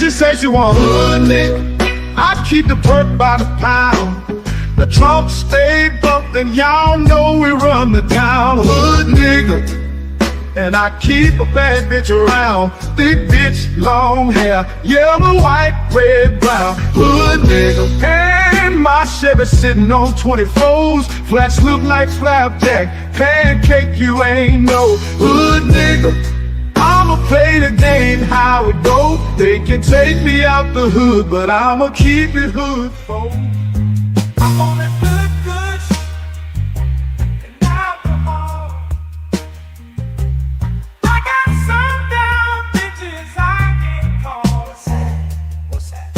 she say she want hood nigga. I keep the perk by the pound. The trunk stay bumped and y'all know we run the town. Hood nigga. And I keep a bad bitch around. Thick bitch, long hair, yellow, white, red, brown. Hood nigga. And my Chevy sitting on 24s. Flats look like flapjack. Pancake, you ain't no hood nigga. I'ma play the game how it go. They can take me out the hood, but I'ma keep it hood, folks. I'm on that good shit and alcohol. I got some down bitches I can't call. What's that?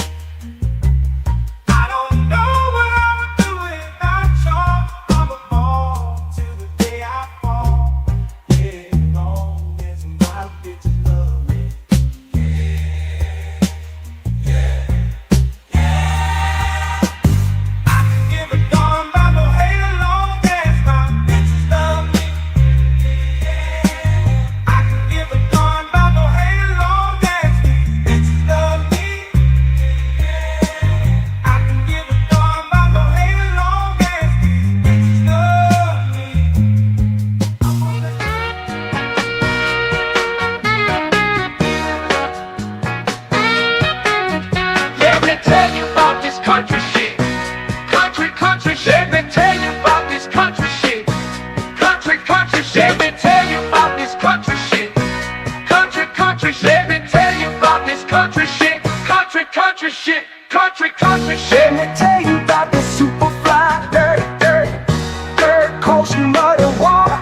I don't know what I'ma do without y'all. I'ma fall till the day I fall. Yeah, long as my bitches love me. I can give a darn about no hate long as my bitches love me. I can give a darn about no hate long as these bitches love me. I can give a darn about no hate long as these bitches love me. I'm on that. Let me tell you about this country shit. Country shit. Let me tell you about this country shit. Country shit. Let me tell you about this country shit. Country shit. Let me tell you about this country shit. Country shit. Country shit. Let me tell you about this super fly, dirt coast, muddy water.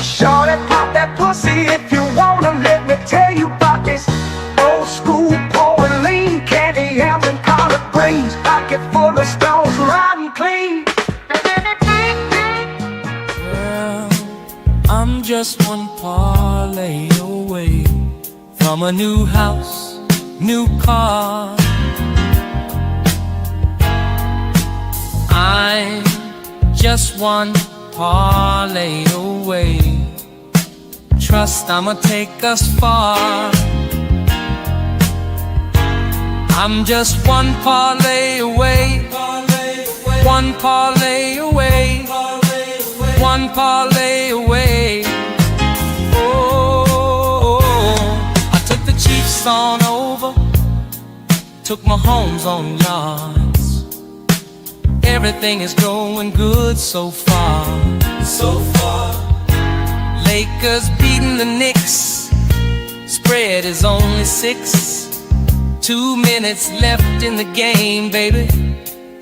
Shorty, pop that pussy if you wanna. Let me tell you about this old school pouring lean, candy yams and collard greens, pocket full of stones, riding clean. Well, I'm just one parlay away from a new house, new car. I'm just one parlay away. Trust I'ma take us far. I'm just one parlay away. One parlay away. One parlay away. Oh, I took the Chiefs on over. Took my homes on yards. Everything is going good so far. Lakers beating the Knicks. Spread is only 6. 2 minutes left in the game, baby.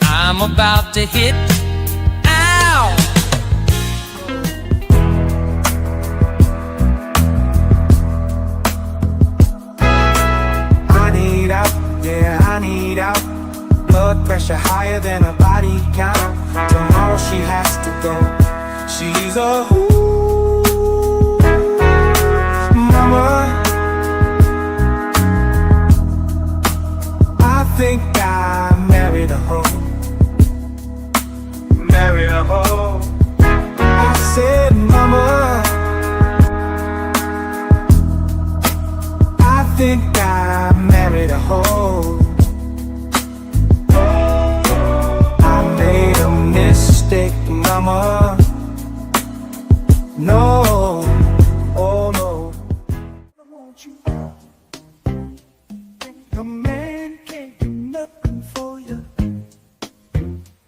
I'm about to hit. Ow! I need out, yeah, I need out. Blood pressure higher than a body count. Tomorrow she has to go. She's a mama. I think I married a hoe. Married a hoe. I said, mama, I think I married a hoe. I made a mistake, mama. No, oh no. I want you. A man can't do nothing for you.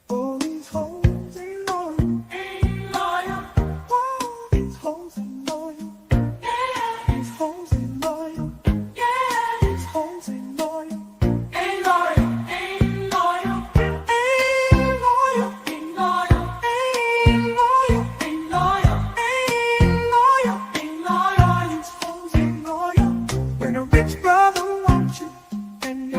All these hoes ain't loyal. All these hoes ain't loyal. These hoes ain't loyal. These hoes ain't loyal. Ain't loyal. Ain't loyal. Ain't loyal. Ain't loyal. Ain't loyal. Ain't loyal. Ain't loyal. Ain't loyal. These hoes ain't loyal. When a rich brother wants you and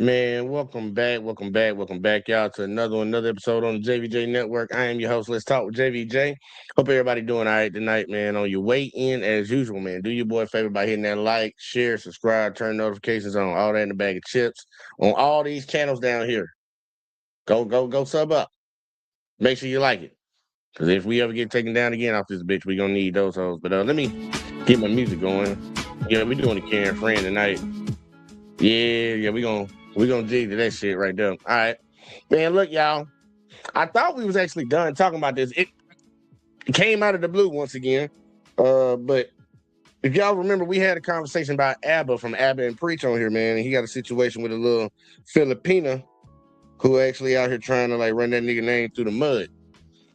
Man, welcome back, y'all, to another episode on the JVJ Network. I am your host. Let's talk with JVJ. Hope everybody doing all right tonight, man. On your way in, as usual, man, do your boy a favor by hitting that like, share, subscribe, turn notifications on, all that in the bag of chips on all these channels down here. Go sub up. Make sure you like it, because if we ever get taken down again off this bitch, we gonna need those hoes. But let me get my music going. Yeah, we doing the Karen Friend tonight. Yeah, we gonna dig to that shit right there. All right, man. Look, y'all. I thought we was actually done talking about this. It came out of the blue once again. But if y'all remember, we had a conversation about Abba from Abba and Preach on here, man. And he got a situation with a little Filipina who actually out here trying to like run that nigga name through the mud.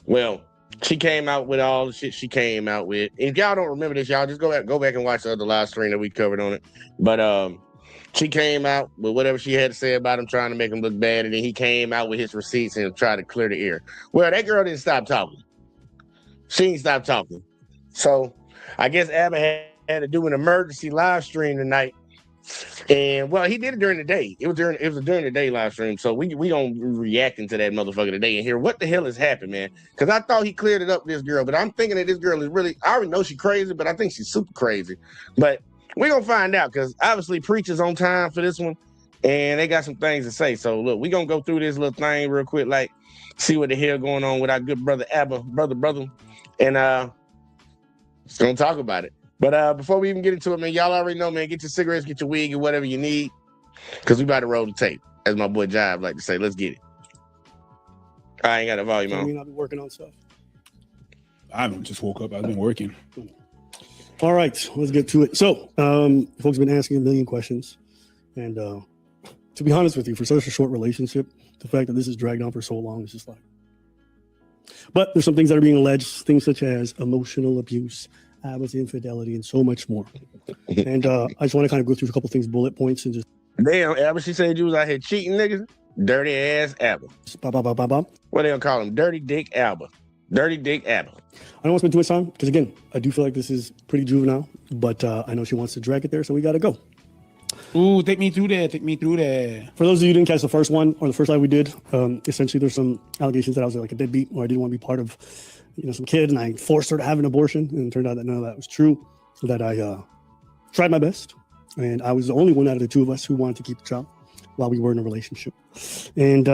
Well, she came out with all the shit she came out with. And if y'all don't remember this, y'all just go back and watch the other live stream that we covered on it. But she came out with whatever she had to say about him, trying to make him look bad, and then he came out with his receipts and tried to clear the air. Well, that girl didn't stop talking. She didn't stop talking. So I guess Abba had to do an emergency live stream tonight. And well, he did it during the day. It was during the day live stream. So we gonna reacting to that motherfucker today and hear what the hell has happened, man. Because I thought he cleared it up with this girl, but I'm thinking that this girl is really, I already know she's crazy, but I think she's super crazy. But we're gonna find out, because obviously Preach is on time for this one, and they got some things to say. So look, we're gonna go through this little thing real quick, like see what the hell going on with our good brother Abba, brother, and just gonna talk about it. But before we even get into it, man, y'all already know, man, get your cigarettes, get your weed, get whatever you need, because we about to roll the tape, as my boy Jive like to say. Let's get it. I ain't got the volume on. I've been working on stuff. I haven't just woke up. I've been working. All right, let's get to it. So, folks have been asking a million questions. And to be honest with you, for such a short relationship, the fact that this has dragged on for so long is just like. But there's some things that are being alleged, things such as emotional abuse, Abba's infidelity, and so much more. And I just want to kind of go through a couple things, bullet points, and just. Damn, Abba, she said you was out here cheating, niggas. Dirty ass Abba. What they gonna call him? Dirty Dick Abba. Dirty Dick Abba. I don't want to spend too much time because, again, I do feel like this is pretty juvenile, but I know she wants to drag it there, so we got to go. Ooh, take me through there. For those of you who didn't catch the first one or the first live we did, essentially there's some allegations that I was like a deadbeat, or I didn't want to be part of, some kid, and I forced her to have an abortion, and it turned out that none of that was true. That I tried my best, and I was the only one out of the two of us who wanted to keep the child while we were in a relationship, and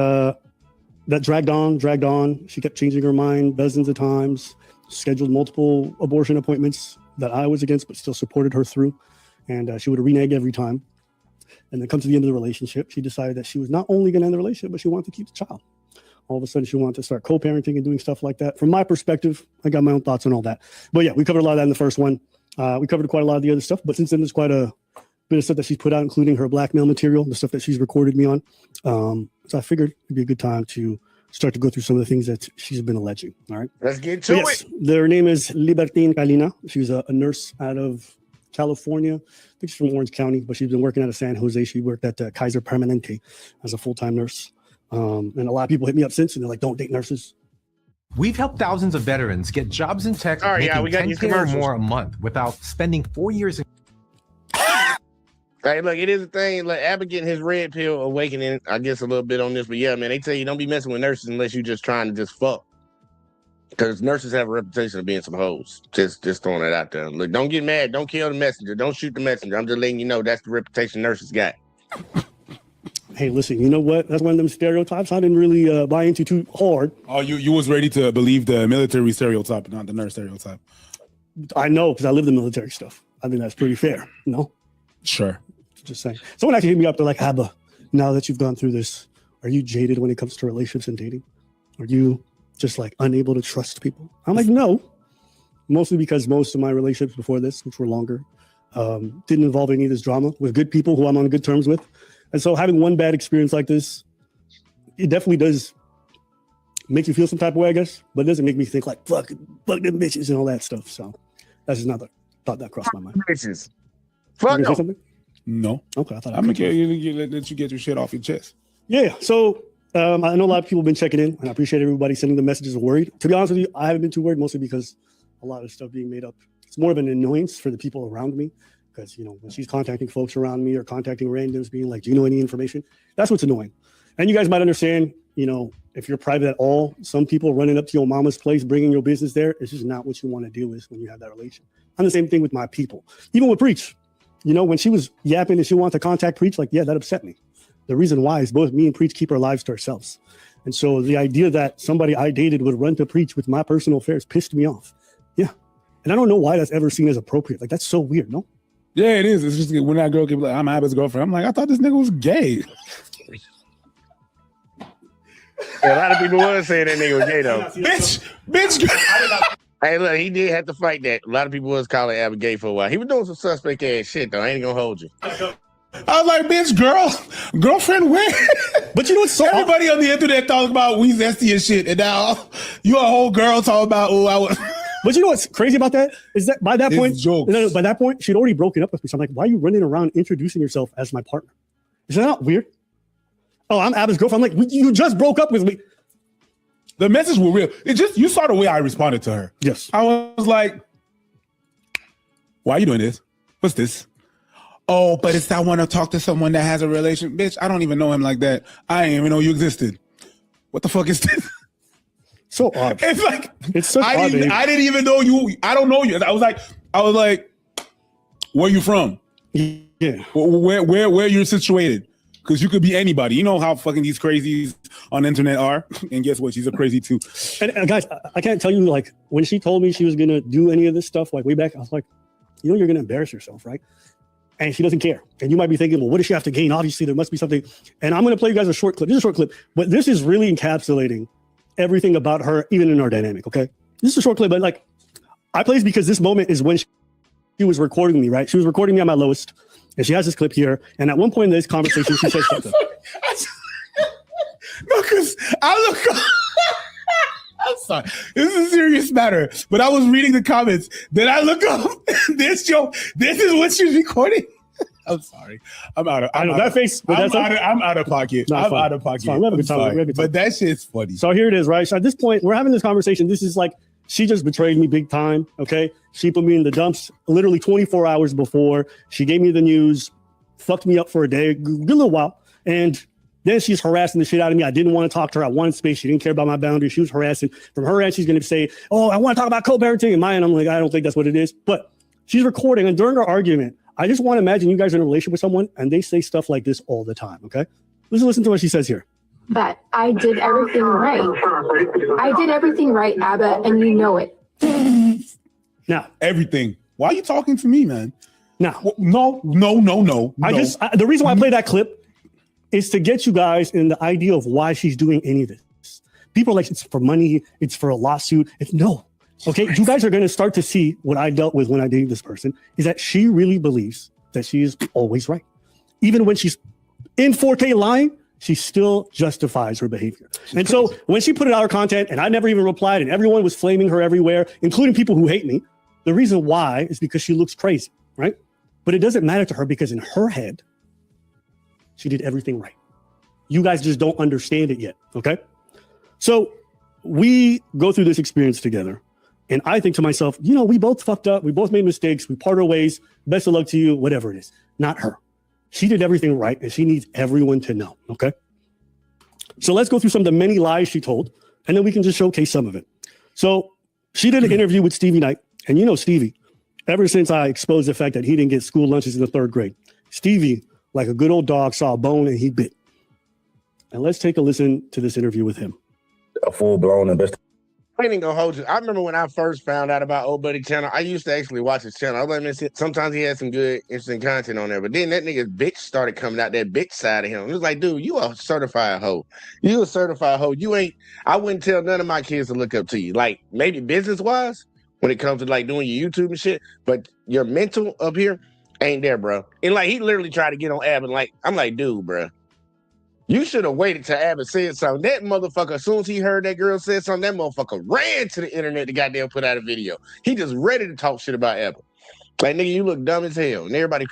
that dragged on. She kept changing her mind dozens of times, scheduled multiple abortion appointments that I was against, but still supported her through. And she would renege every time. And then come to the end of the relationship, she decided that she was not only going to end the relationship, but she wanted to keep the child. All of a sudden, she wanted to start co-parenting and doing stuff like that. From my perspective, I got my own thoughts on all that. But yeah, we covered a lot of that in the first one. We covered quite a lot of the other stuff. But since then, there's quite a bit of stuff that she's put out, including her blackmail material, the stuff that she's recorded me on. So I figured it'd be a good time to start to go through some of the things that she's been alleging. All right. Let's get to it. Their name is Libertine Kalina. She was a nurse out of California. I think she's from Orange County, but she's been working out of San Jose. She worked at Kaiser Permanente as a full-time nurse. And a lot of people hit me up since, and they're like, don't date nurses. We've helped thousands of veterans get jobs in tech making we got these $10K or commercials more a month without spending 4 years in. Hey, look, it is a thing. Like Abba getting his red pill awakening, I guess, a little bit on this. But yeah, man, they tell you don't be messing with nurses unless you're just trying to just fuck. Because nurses have a reputation of being some hoes. Just throwing that out there. Look, don't get mad. Don't kill the messenger. Don't shoot the messenger. I'm just letting you know that's the reputation nurses got. Hey, listen, you know what? That's one of them stereotypes I didn't really buy into too hard. Oh, you was ready to believe the military stereotype, not the nurse stereotype. I know, because I live the military stuff. I think that's pretty fair. No? Sure. Just saying. Someone actually hit me up. They're like, Abba, now that you've gone through this, are you jaded when it comes to relationships and dating? Are you just like unable to trust people? I'm like, no. Mostly because most of my relationships before this, which were longer, didn't involve any of this drama with good people who I'm on good terms with. And so having one bad experience like this, it definitely does make you feel some type of way, I guess, but it doesn't make me think like, fuck them bitches and all that stuff. So that's just not the thought that crossed my mind. Bitches. Fuck no. Something? No. Okay. I thought I'm going to let you get your shit off your chest. Yeah. So I know a lot of people have been checking in, and I appreciate everybody sending the messages of worried. To be honest with you, I haven't been too worried, mostly because a lot of stuff being made up. It's more of an annoyance for the people around me, because, you know, when she's contacting folks around me or contacting randoms being like, do you know any information? That's what's annoying. And you guys might understand, you know, if you're private at all, some people running up to your mama's place, bringing your business there, it's just not what you want to deal with when you have that relation. I'm the same thing with my people. Even with Preach, you know, when she was yapping and she wanted to contact Preach, like, yeah, that upset me. The reason why is both me and Preach keep our lives to ourselves. And so the idea that somebody I dated would run to Preach with my personal affairs pissed me off. Yeah. And I don't know why that's ever seen as appropriate. Like, that's so weird, no? Yeah, it is. It's just when that girl keeps like, I'm Abba's girlfriend. I'm like, I thought this nigga was gay. A lot of people was saying that nigga was gay though. bitch. Hey, look, he did have to fight that. A lot of people was calling Abba gay for a while. He was doing some suspect ass shit though. I ain't gonna hold you. I was like, bitch, girlfriend, where? But you know what's so everybody on the internet talks about we zesty and shit, and now you a whole girl talking about I was. But you know what's crazy about that is that by that point, by that point, she'd already broken up with me. So I'm like, why are you running around introducing yourself as my partner? Is that not weird? Oh, I'm Abba's girlfriend. I'm like, you just broke up with me. The message was real. It just, you saw the way I responded to her. Yes. I was like, why are you doing this? What's this? Oh, but it's I want to talk to someone that has a relation. Bitch, I don't even know him like that. I didn't even know you existed. What the fuck is this? So odd. It's like, it's so I didn't even know you. I don't know you. I was like, where you from? Yeah. Where you're situated? Because you could be anybody. You know how fucking these crazies on the internet are. And guess what? She's a crazy too. And guys, I can't tell you, like, when she told me she was going to do any of this stuff, like way back, I was like, you know, you're going to embarrass yourself, right? And she doesn't care. And you might be thinking, well, what does she have to gain? Obviously, there must be something. And I'm going to play you guys a short clip. This is a short clip, but this is really encapsulating everything about her, even in our dynamic, okay? This is a short clip, but like, I play this because this moment is when she was recording me, right? She was recording me at my lowest. And she has this clip here. And at one point in this conversation, she said something. No, because I look. I'm sorry. This is a serious matter. But I was reading the comments. Then I look up. This is what she's recording. I'm sorry. I'm out of pocket. No, I'm out of pocket. I'm sorry. But that shit's funny. So here it is, right? So at this point, we're having this conversation. This is like, she just betrayed me big time, okay? She put me in the dumps literally 24 hours before. She gave me the news, fucked me up for a day, good little while. And then she's harassing the shit out of me. I didn't want to talk to her. I wanted space. She didn't care about my boundaries. She was harassing. From her end, she's going to say, oh, I want to talk about co-parenting. And my end, I'm like, I don't think that's what it is. But she's recording. And during our argument, I just want to imagine you guys are in a relationship with someone and they say stuff like this all the time, okay? Listen to what she says here. But I did everything right. I did everything right, Abba, and you know it. Now, everything. Why are you talking to me, man? Now, no. The reason why I play that clip is to get you guys in the idea of why she's doing any of this. People are like, it's for money, it's for a lawsuit. No. Okay, you guys are going to start to see what I dealt with when I dated this person, is that she really believes that she is always right. Even when she's in 4K lying, she still justifies her behavior. And so when she put out her content and I never even replied and everyone was flaming her everywhere, including people who hate me, the reason why is because she looks crazy, right? But it doesn't matter to her because in her head, she did everything right. You guys just don't understand it yet, okay? So we go through this experience together. And I think to myself, you know, we both fucked up. We both made mistakes. We part our ways. Best of luck to you, whatever it is. Not her. She did everything right, and she needs everyone to know, okay? So let's go through some of the many lies she told, and then we can just showcase some of it. So she did an interview with Stevie Knight, and you know Stevie, ever since I exposed the fact that he didn't get school lunches in the 3rd grade, Stevie, like a good old dog, saw a bone and he bit. And let's take a listen to this interview with him. A full-blown investigation. I ain't gonna hold you. I remember when I first found out about Old Buddy channel, I used to actually watch his channel. I was like, sometimes he had some good, interesting content on there. But then that nigga's bitch started coming out, that bitch side of him. It was like, dude, you a certified hoe. You a certified hoe. You ain't, I wouldn't tell none of my kids to look up to you. Like, maybe business-wise, when it comes to like doing your YouTube and shit, but your mental up here ain't there, bro. And like, he literally tried to get on Ab and like, I'm like, dude, bro. You should have waited till Abbott said something. That motherfucker, as soon as he heard that girl said something, that motherfucker ran to the internet to goddamn put out a video. He just ready to talk shit about Abbott. Like, nigga, you look dumb as hell. And everybody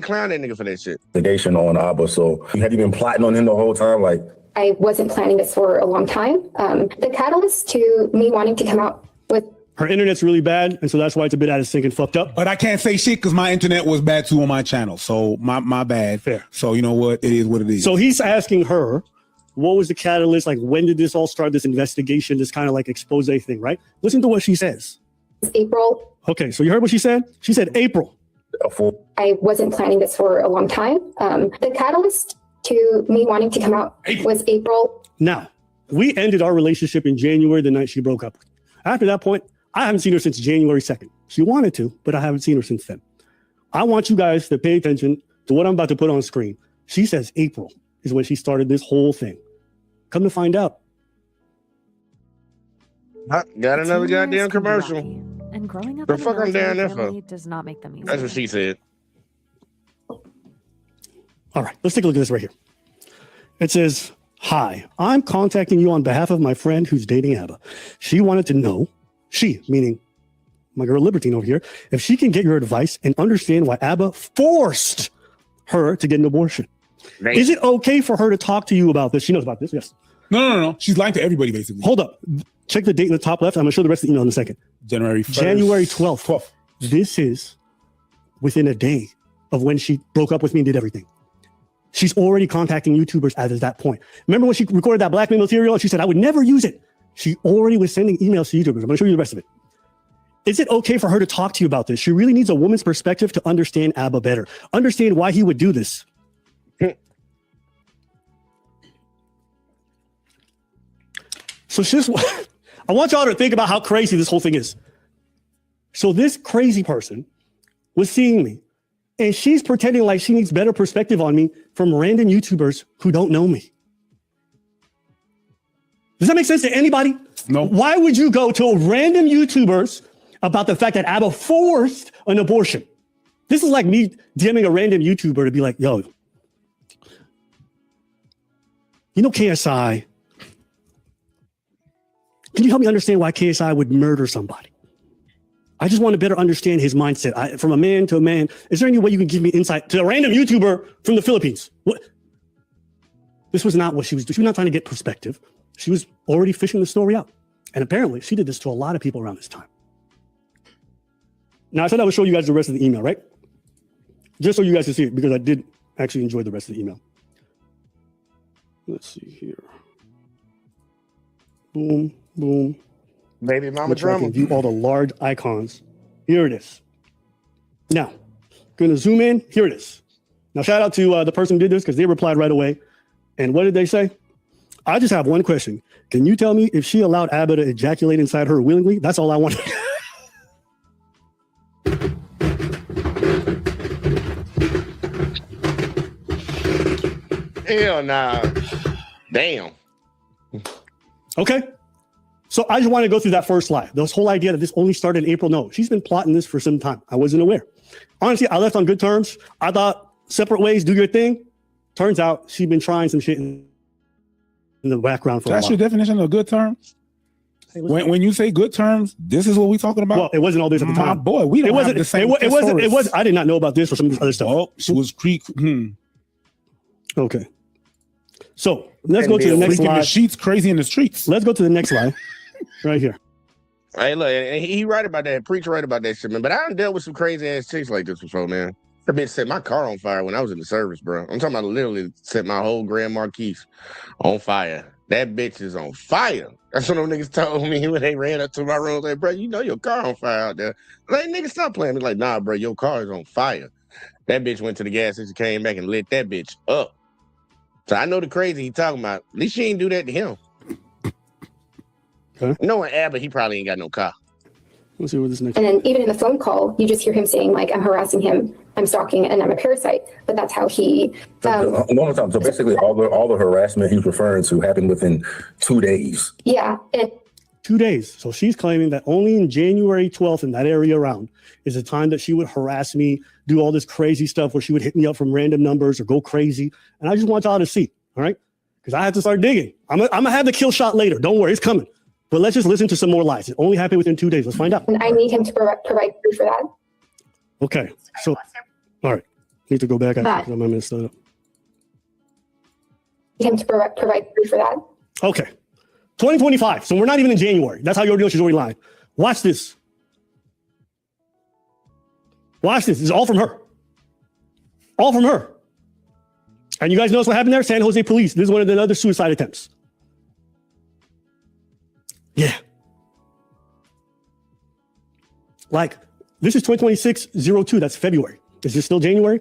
clown that nigga for that shit. Investigation on Abba. So had you been plotting on him the whole time? Like, I wasn't planning this for a long time. The catalyst to me wanting to come out with her internet's really bad, and so that's why it's a bit out of sync and fucked up. But I can't say shit because my internet was bad too on my channel. So my bad. Fair. So you know what? It is what it is. So he's asking her, what was the catalyst? Like, when did this all start, this investigation, this kind of like expose thing, right? Listen to what she says. April. Okay, so you heard what she said? She said April. I wasn't planning this for a long time. The catalyst to me wanting to come out was April. Now, we ended our relationship in January, the night she broke up. After that point, I haven't seen her since January 2nd. She wanted to, but I haven't seen her since then. I want you guys to pay attention to what I'm about to put on screen. She says April is when she started this whole thing. Come to find out. Got another goddamn commercial. And growing up The in a fuck I'm down military there family for? does not make them easy. That's what she said. All right, let's take a look at this right here. It says, hi, I'm contacting you on behalf of my friend who's dating Abba. She wanted to know, she, meaning my girl Libertine over here, if she can get your advice and understand why Abba forced her to get an abortion. Right. Is it okay for her to talk to you about this? She knows about this, yes. No. She's lying to everybody, basically. Hold up. Check the date in the top left. I'm going to show the rest of the email in a second. January 1st. January 12th. This is within a day of when she broke up with me and did everything. She's already contacting YouTubers at that point. Remember when she recorded that blackmail material and she said, I would never use it. She already was sending emails to YouTubers. I'm going to show you the rest of it. Is it okay for her to talk to you about this? She really needs a woman's perspective to understand Abba better. Understand why he would do this. So she's, I want y'all to think about how crazy this whole thing is. So this crazy person was seeing me, and she's pretending like she needs better perspective on me from random YouTubers who don't know me. Does that make sense to anybody? No. Why would you go to random YouTubers about the fact that Abba forced an abortion? This is like me DMing a random YouTuber to be like, yo, you know KSI, can you help me understand why KSI would murder somebody? I just want to better understand his mindset. From a man to a man, is there any way you can give me insight to a random YouTuber from the Philippines? What? This was not what she was doing. She was not trying to get perspective. She was already fishing the story out. And apparently she did this to a lot of people around this time. Now I said I would show you guys the rest of the email, right? Just so you guys can see it, because I did actually enjoy the rest of the email. Let's see here. Boom, boom. Baby mama Which I drama. can view all the large icons. Here it is. Now, going to zoom in. Here it is. Now, shout out to the person who did this because they replied right away. And what did they say? I just have one question. Can you tell me if she allowed Abba to ejaculate inside her willingly? That's all I want. Hell nah. Damn. Okay. So I just want to go through that first lie. This whole idea that this only started in April. No, she's been plotting this for some time. I wasn't aware. Honestly, I left on good terms. I thought separate ways, do your thing. Turns out she'd been trying some shit in the background for a while. That's your definition of good terms? Hey, when you say good terms, this is what we talking about? Well, it wasn't all this at the time. My boy, we don't have the same it was. I did not know about this or some of this other stuff. Oh, she was creek. Okay. So let's go to the next Freaking slide. the sheets crazy in the streets. Let's go to the next slide. Right here. Hey, look, and he right about that. Preach right about that shit, man. But I done dealt with some crazy ass chicks like this before, man. That bitch set my car on fire when I was in the service, bro. I'm talking about literally set my whole Grand Marquis on fire. That bitch is on fire. That's what them niggas told me when they ran up to my room. Like, bro, you know your car on fire out there. Like, nigga, stop playing. Me like, nah, bro, your car is on fire. That bitch went to the gas station, came back and lit that bitch up. So I know the crazy he talking about. At least she ain't do that to him. Okay. Knowing Abba, he probably ain't got no car. Let's see what this next. And then even in the phone call, you just hear him saying like, I'm harassing him, I'm stalking, and I'm a parasite. But that's how he. One more time. So basically, all the harassment he's referring to happened within 2 days. Yeah. And 2 days. So she's claiming that only in January 12th in that area around is the time that she would harass me, do all this crazy stuff where she would hit me up from random numbers or go crazy. And I just want y'all to see, all right? Because I have to start digging. I'm gonna have the kill shot later. Don't worry, it's coming. But let's just listen to some more lies. It only happened within 2 days. Let's find out. I need him to provide proof for that. Okay. So, all right. Need to go back. That. I'm messed up. Need him to provide proof for that. Okay. 2025. So we're not even in January. That's how you're doing. She's already lying. Watch this. Watch this. This is all from her. All from her. And you guys notice what happened there? San Jose police. This is one of the other suicide attempts. Yeah. Like, this is 2026-02. That's February. Is this still January?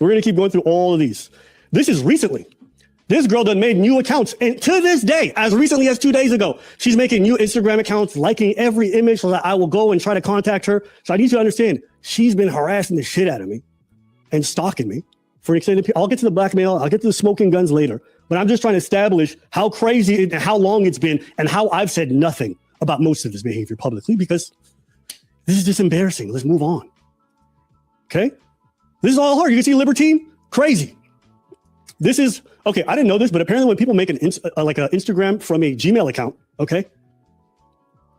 We're going to keep going through all of these. This is recently. This girl done made new accounts. And to this day, as recently as 2 days ago, she's making new Instagram accounts, liking every image so that I will go and try to contact her. So I need you to understand, she's been harassing the shit out of me and stalking me for an extended period. I'll get to the blackmail. I'll get to the smoking guns later. But I'm just trying to establish how crazy and how long it's been and how I've said nothing about most of this behavior publicly because this is just embarrassing. Let's move on. Okay? This is all her. You can see Libertine? Crazy. This is, okay, I didn't know this, but apparently when people make an Instagram from a Gmail account, okay,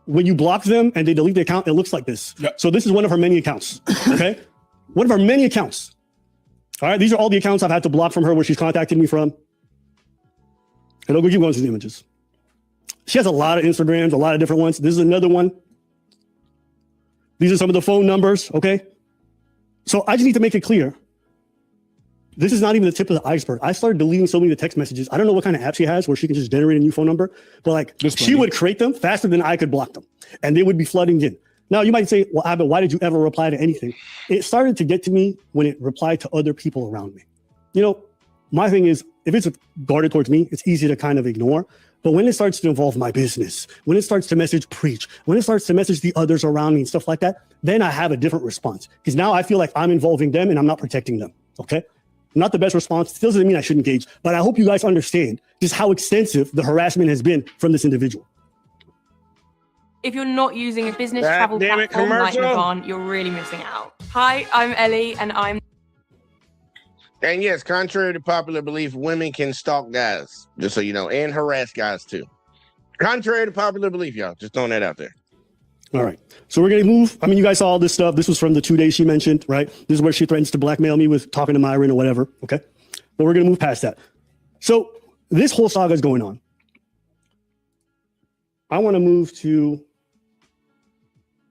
when you block them and they delete the account, it looks like this. Yep. So this is one of her many accounts, okay? One of her many accounts. All right, these are all the accounts I've had to block from her where she's contacted me from. And I'll go keep going through the images. She has a lot of Instagrams, a lot of different ones. This is another one. These are some of the phone numbers, okay? So I just need to make it clear. This is not even the tip of the iceberg. I started deleting so many of the text messages. I don't know what kind of app she has where she can just generate a new phone number, but like she would create them faster than I could block them and they would be flooding in. Now you might say, well, Abba, why did you ever reply to anything? It started to get to me when it replied to other people around me. You know, my thing is if it's guarded towards me, it's easy to kind of ignore. But when it starts to involve my business, when it starts to message preach, when it starts to message the others around me and stuff like that, then I have a different response because now I feel like I'm involving them and I'm not protecting them. Okay. Not the best response. Still doesn't mean I shouldn't engage, but I hope you guys understand just how extensive the harassment has been from this individual. If you're not using a business travel platform like Navan, you're really missing out. Hi, I'm Ellie, and I'm... And yes, contrary to popular belief, women can stalk guys, just so you know, and harass guys too. Contrary to popular belief, y'all. Just throwing that out there. All right. So we're going to move. I mean, you guys saw all this stuff. This was from the 2 days she mentioned, right? This is where she threatens to blackmail me with talking to Myron or whatever. Okay. But we're going to move past that. So this whole saga is going on. I want to move to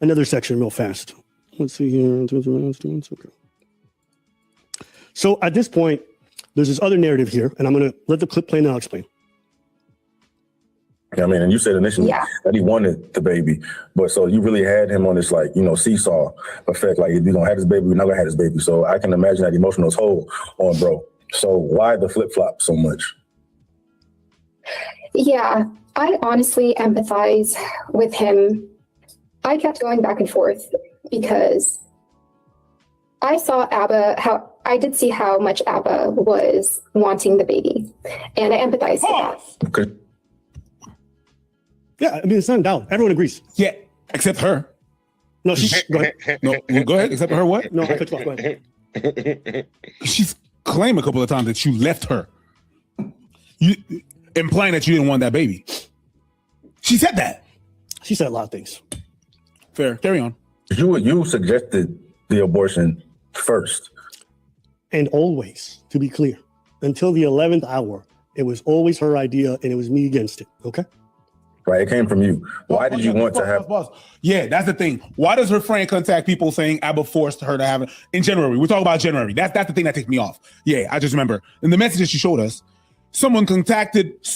another section real fast. Let's see here. Okay. So at this point, there's this other narrative here, and I'm going to let the clip play and I'll explain. I mean, and you said initially that he wanted the baby, but so you really had him on this, like, you know, seesaw effect. Like, if you don't have this baby, we're not gonna have this baby. So I can imagine that emotional toll on bro. So why the flip flop so much? Yeah, I honestly empathize with him. I kept going back and forth because I saw I did see how much Abba was wanting the baby, and I empathized with that. Okay. Yeah, I mean, it's not in doubt. Everyone agrees. Yeah, except her. No, go ahead. No, go ahead. Except her what? No, I cut you off. Go ahead. She's claimed a couple of times that you left her, implying that you didn't want that baby. She said that. She said a lot of things. Fair. Carry on. You suggested the abortion first. And always, to be clear, until the 11th hour, it was always her idea and it was me against it. Okay? Right, it came from you. Why did you want to have... Yeah, that's the thing. Why does her friend contact people saying Abba forced her to have it in January? We're talking about January. That's the thing that takes me off. Yeah, I just remember. In the messages she showed us, someone contacted a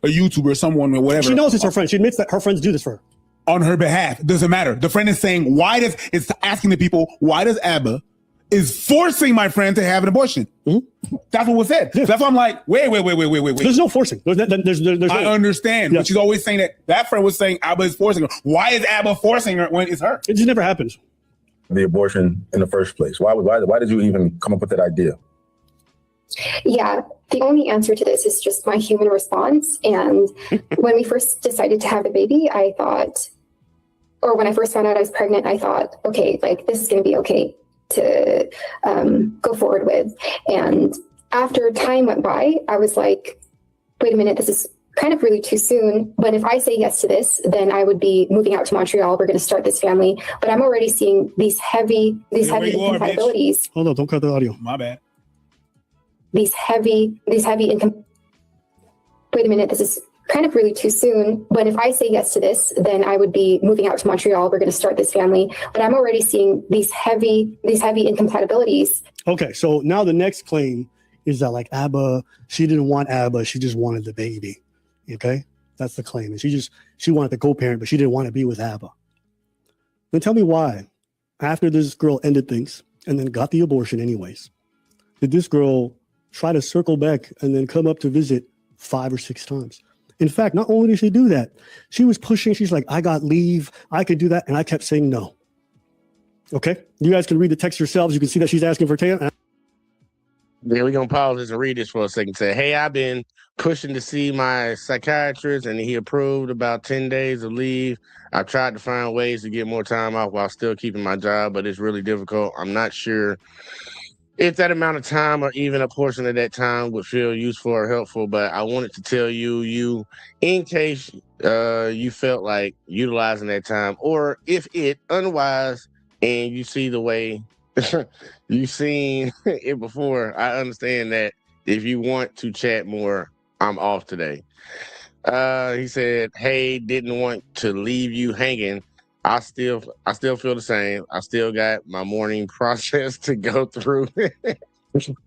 YouTuber, someone or whatever. She knows it's her friend. She admits that her friends do this for her. On her behalf. Doesn't matter. The friend is saying, it's asking the people, why does Abba is forcing my friend to have an abortion? Mm-hmm. That's what was said. Yeah. That's why I'm like, wait. There's no forcing. There's I understand, but she's always saying that friend was saying Abba is forcing her. Why is Abba forcing her when it's her? It just never happens. The abortion in the first place. Why did you even come up with that idea? Yeah, the only answer to this is just my human response. And when we first decided to have a baby, I thought, or when I first found out I was pregnant, I thought, okay, like this is going to be okay to go forward with. And after time went by, I was like, wait a minute, this is kind of really too soon. But if I say yes to this, then I would be moving out to Montreal. We're going to start this family. But I'm already seeing these heavy incompatibilities. Hold on, don't cut the audio. My bad. These heavy income. Wait a minute, this is kind of really too soon. When if I say yes to this, then I would be moving out to Montreal. We're going to start this family. But I'm already seeing these heavy incompatibilities. Okay, so now the next claim is that like Abba, she didn't want Abba, she just wanted the baby. Okay, that's the claim. And she wanted the co-parent, but she didn't want to be with Abba. Then tell me why, after this girl ended things and then got the abortion anyways, did this girl try to circle back and then come up to visit 5 or 6 times? In fact, not only did she do that, she was pushing. She's like, I got leave. I could do that. And I kept saying no. Okay. You guys can read the text yourselves. You can see that she's asking for 10. Yeah, we're going to pause this and read this for a second. Say, hey, I've been pushing to see my psychiatrist and he approved about 10 days of leave. I've tried to find ways to get more time off while still keeping my job, but it's really difficult. I'm not sure if that amount of time or even a portion of that time would feel useful or helpful, but I wanted to tell you in case you felt like utilizing that time, or if it unwise and you see the way you've seen it before, I understand that if you want to chat more, I'm off today. He said, hey, didn't want to leave you hanging. I still feel the same. I still got my morning process to go through.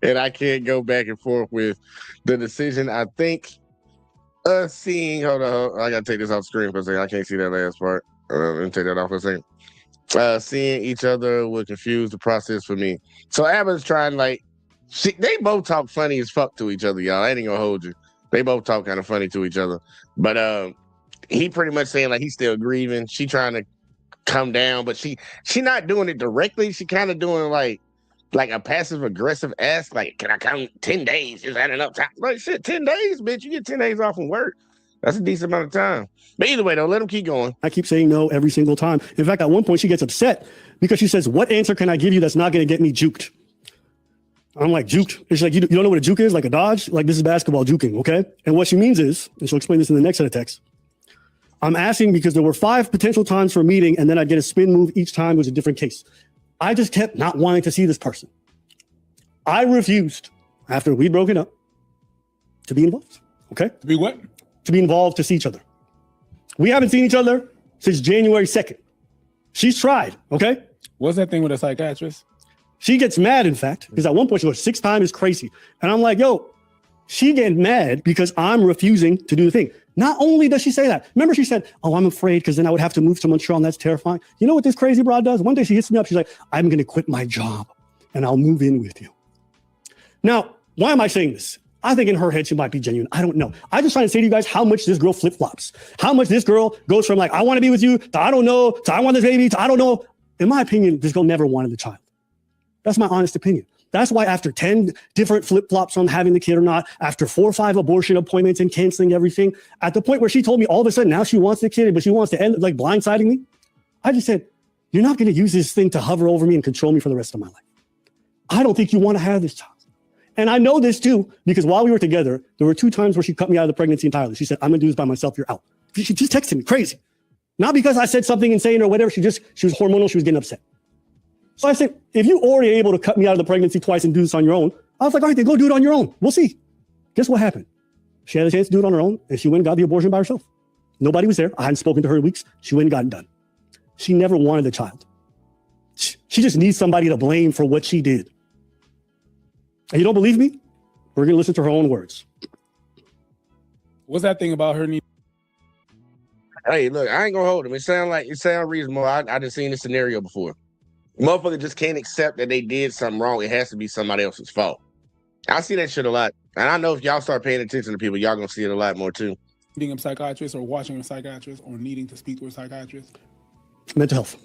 And I can't go back and forth with the decision. I think seeing, hold on, I gotta take this off screen for a second. I can't see that last part. Let me take that off for a second. Seeing each other would confuse the process for me. So Abba's trying they both talk funny as fuck to each other, y'all. I ain't gonna hold you. They both talk kind of funny to each other. But he pretty much saying like he's still grieving. She trying to come down, but she not doing it directly. She kind of doing like a passive aggressive ask, like, can I come 10 days? Is that enough time? Like, shit, 10 days, bitch. You get 10 days off from work. That's a decent amount of time. But either way, though, let him keep going. I keep saying no every single time. In fact, at one point, she gets upset because she says, what answer can I give you that's not going to get me juked? I'm like, juked? She's like, you don't know what a juke is? Like a dodge? Like, this is basketball juking, okay? And what she means is, and she'll explain this in the next set of texts, I'm asking because there were 5 potential times for a meeting, and then I'd get a spin move each time. It was a different case. I just kept not wanting to see this person. I refused, after we'd broken up, to be involved, okay? To be what? To be involved, to see each other. We haven't seen each other since January 2nd. She's tried, okay? What's that thing with a psychiatrist? She gets mad, in fact, because at one point she goes, 6 times is crazy. And I'm like, yo, she get mad because I'm refusing to do the thing. Not only does she say that, remember she said, oh, I'm afraid because then I would have to move to Montreal and that's terrifying. You know what this crazy broad does? One day she hits me up. She's like, I'm going to quit my job and I'll move in with you. Now, why am I saying this? I think in her head, she might be genuine. I don't know. I just trying to say to you guys how much this girl flip-flops. How much this girl goes from like, I want to be with you, to I don't know, to I want this baby, to I don't know. In my opinion, this girl never wanted the child. That's my honest opinion. That's why after 10 different flip-flops on having the kid or not, after 4 or 5 abortion appointments and canceling everything, at the point where she told me all of a sudden now she wants the kid, but she wants to end like blindsiding me, I just said, you're not going to use this thing to hover over me and control me for the rest of my life. I don't think you want to have this child. And I know this too, because while we were together, there were 2 times where she cut me out of the pregnancy entirely. She said, I'm going to do this by myself. You're out. She just texted me crazy. Not because I said something insane or whatever. She was hormonal. She was getting upset. So I said, if you already able to cut me out of the pregnancy twice and do this on your own, I was like, all right, then go do it on your own. We'll see. Guess what happened? She had a chance to do it on her own, and she went and got the abortion by herself. Nobody was there. I hadn't spoken to her in weeks. She went and got it done. She never wanted the child. She just needs somebody to blame for what she did. And you don't believe me? We're going to listen to her own words. What's that thing about her need? Hey, look, I ain't gonna hold him. It sound reasonable. I just seen this scenario before. Motherfucker just can't accept that they did something wrong. It has to be somebody else's fault. I see that shit a lot. And I know if y'all start paying attention to people, y'all gonna see it a lot more too. Needing a psychiatrist or watching a psychiatrist or needing to speak to a psychiatrist? Mental health.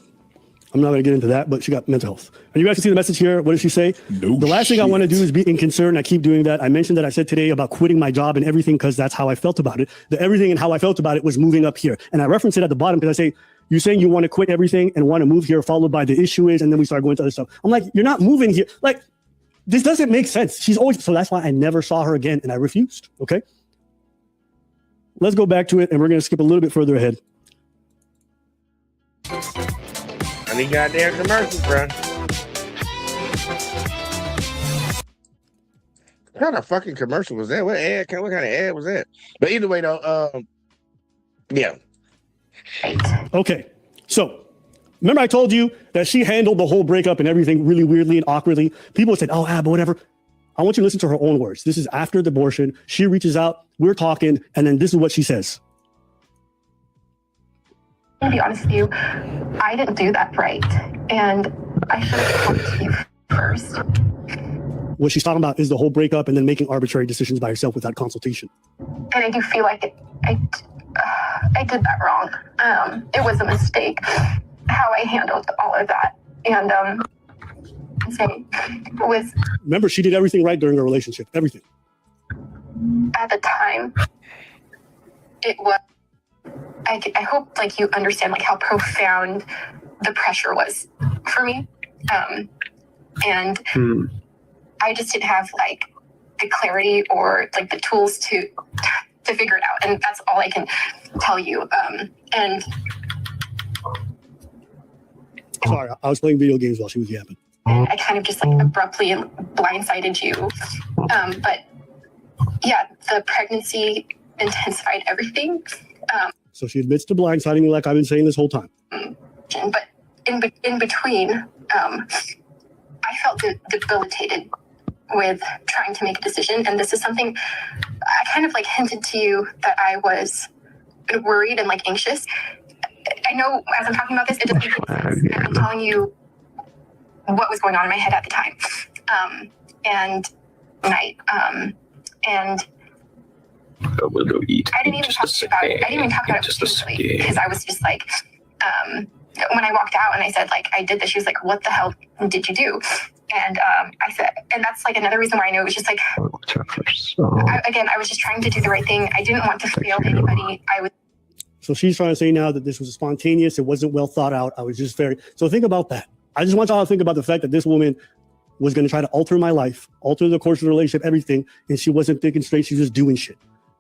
I'm not going to get into that, but she got mental health. And you guys can see the message here. What did she say? No the last thing I want to do is be inconsiderate. I keep doing that. I mentioned that I said today about quitting my job and everything because that's how I felt about it. The everything and how I felt about it was moving up here. And I reference it at the bottom because I say, you're saying you want to quit everything and want to move here, followed by the issue is, and then we start going to other stuff. I'm like, you're not moving here. Like, this doesn't make sense. She's always, so that's why I never saw her again and I refused. Okay. Let's go back to it and we're going to skip a little bit further ahead. And he got their commercials, bro. What kind of fucking commercial was that? What kind of ad was that? But either way, though, yeah. Okay, so remember I told you that she handled the whole breakup and everything really weirdly and awkwardly. People said, "Oh, Abba, whatever." I want you to listen to her own words. This is after the abortion. She reaches out, we're talking, and then this is what she says. To be honest with you, I didn't do that right, and I should have talked to you first. What she's talking about is the whole breakup and then making arbitrary decisions by herself without consultation. And I do feel like I did that wrong. It was a mistake how I handled all of that, and so it was. Remember, she did everything right during her relationship. Everything. At the time, it was. I hope like you understand like how profound the pressure was for me, and I just didn't have like the clarity or like the tools to figure it out, and that's all I can tell you. And sorry, I was playing video games while she was yapping. I kind of just like abruptly and blindsided you, but yeah, the pregnancy intensified everything. So she admits to blindsiding me like I've been saying this whole time. But in between, I felt debilitated with trying to make a decision. And this is something I kind of like hinted to you that I was worried and like anxious. I know as I'm talking about this, it doesn't make any sense. I'm telling you what was going on in my head at the time. And We'll go eat. I didn't even talk about it seriously because I was just like, when I walked out and I said like I did this, she was like, "What the hell did you do?" And I said, and that's like another reason why I know it was just like, I was just trying to do the right thing. I didn't want to fail anybody. So she's trying to say now that this was spontaneous. It wasn't well thought out. I was just so think about that. I just want y'all to think about the fact that this woman was going to try to alter my life, alter the course of the relationship, everything. And she wasn't thinking straight. She was just doing shit.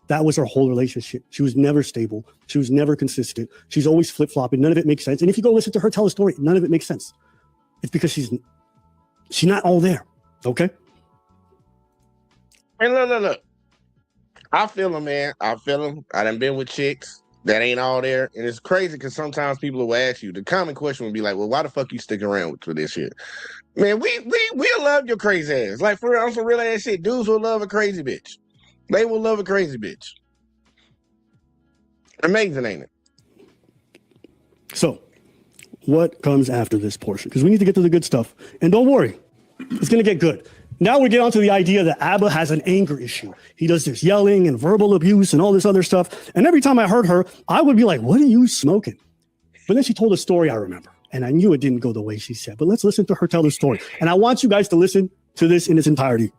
That was her whole relationship. She was never stable. She was never consistent. She's always flip-flopping. None of it makes sense. And if you go listen to her tell a story, none of it makes sense. It's because she's not all there. Okay? And look. I feel him, man. I feel him. I done been with chicks that ain't all there. And it's crazy because sometimes people will ask you, the common question would be like, well, why the fuck you sticking around for this shit? Man, we'll love your crazy ass. Like, for real, on some real ass shit, dudes will love a crazy bitch. They will love a crazy bitch. Amazing, ain't it? So, what comes after this portion? Because we need to get to the good stuff. And don't worry, it's going to get good. Now we get onto the idea that Abba has an anger issue. He does this yelling and verbal abuse and all this other stuff. And every time I heard her, I would be like, what are you smoking? But then she told a story I remember. And I knew it didn't go the way she said. But let's listen to her tell the story. And I want you guys to listen to this in its entirety.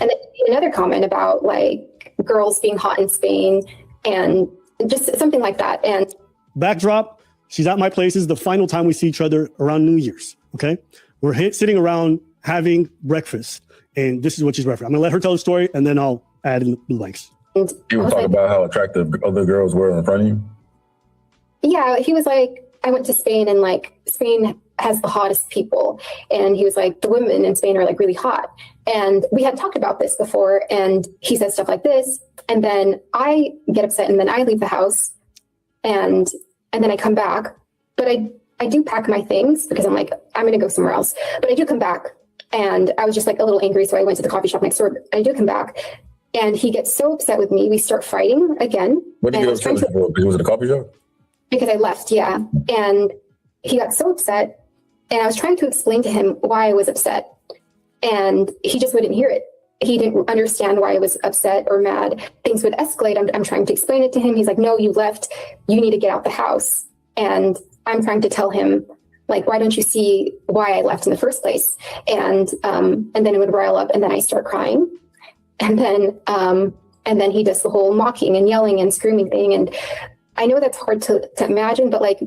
And another comment about like girls being hot in Spain and just something like that. And backdrop, she's at my place. This is the final time we see each other around New Year's. Okay. We're sitting around having breakfast. And this is what she's referencing. I'm going to let her tell the story and then I'll add in the blanks. You were talking about how attractive other girls were in front of you? Yeah. He was like, I went to Spain and like Spain has the hottest people. And he was like, the women in Spain are like really hot. And we had talked about this before. And he said stuff like this. And then I get upset and then I leave the house and then I come back. But I do pack my things because I'm like, I'm going to go somewhere else. But I do come back and I was just like a little angry. So I went to the coffee shop next door. I do come back and he gets so upset with me. We start fighting again. What did you get upset for? Because it was at a coffee shop? Because I left, yeah. And he got so upset. And I was trying to explain to him why I was upset. And he just wouldn't hear it. He didn't understand why I was upset or mad. Things would escalate. I'm trying to explain it to him. He's like, no, you left. You need to get out the house. And I'm trying to tell him, like, why don't you see why I left in the first place? And then it would rile up and then I start crying. And then he does the whole mocking and yelling and screaming thing. And I know that's hard to imagine, but like,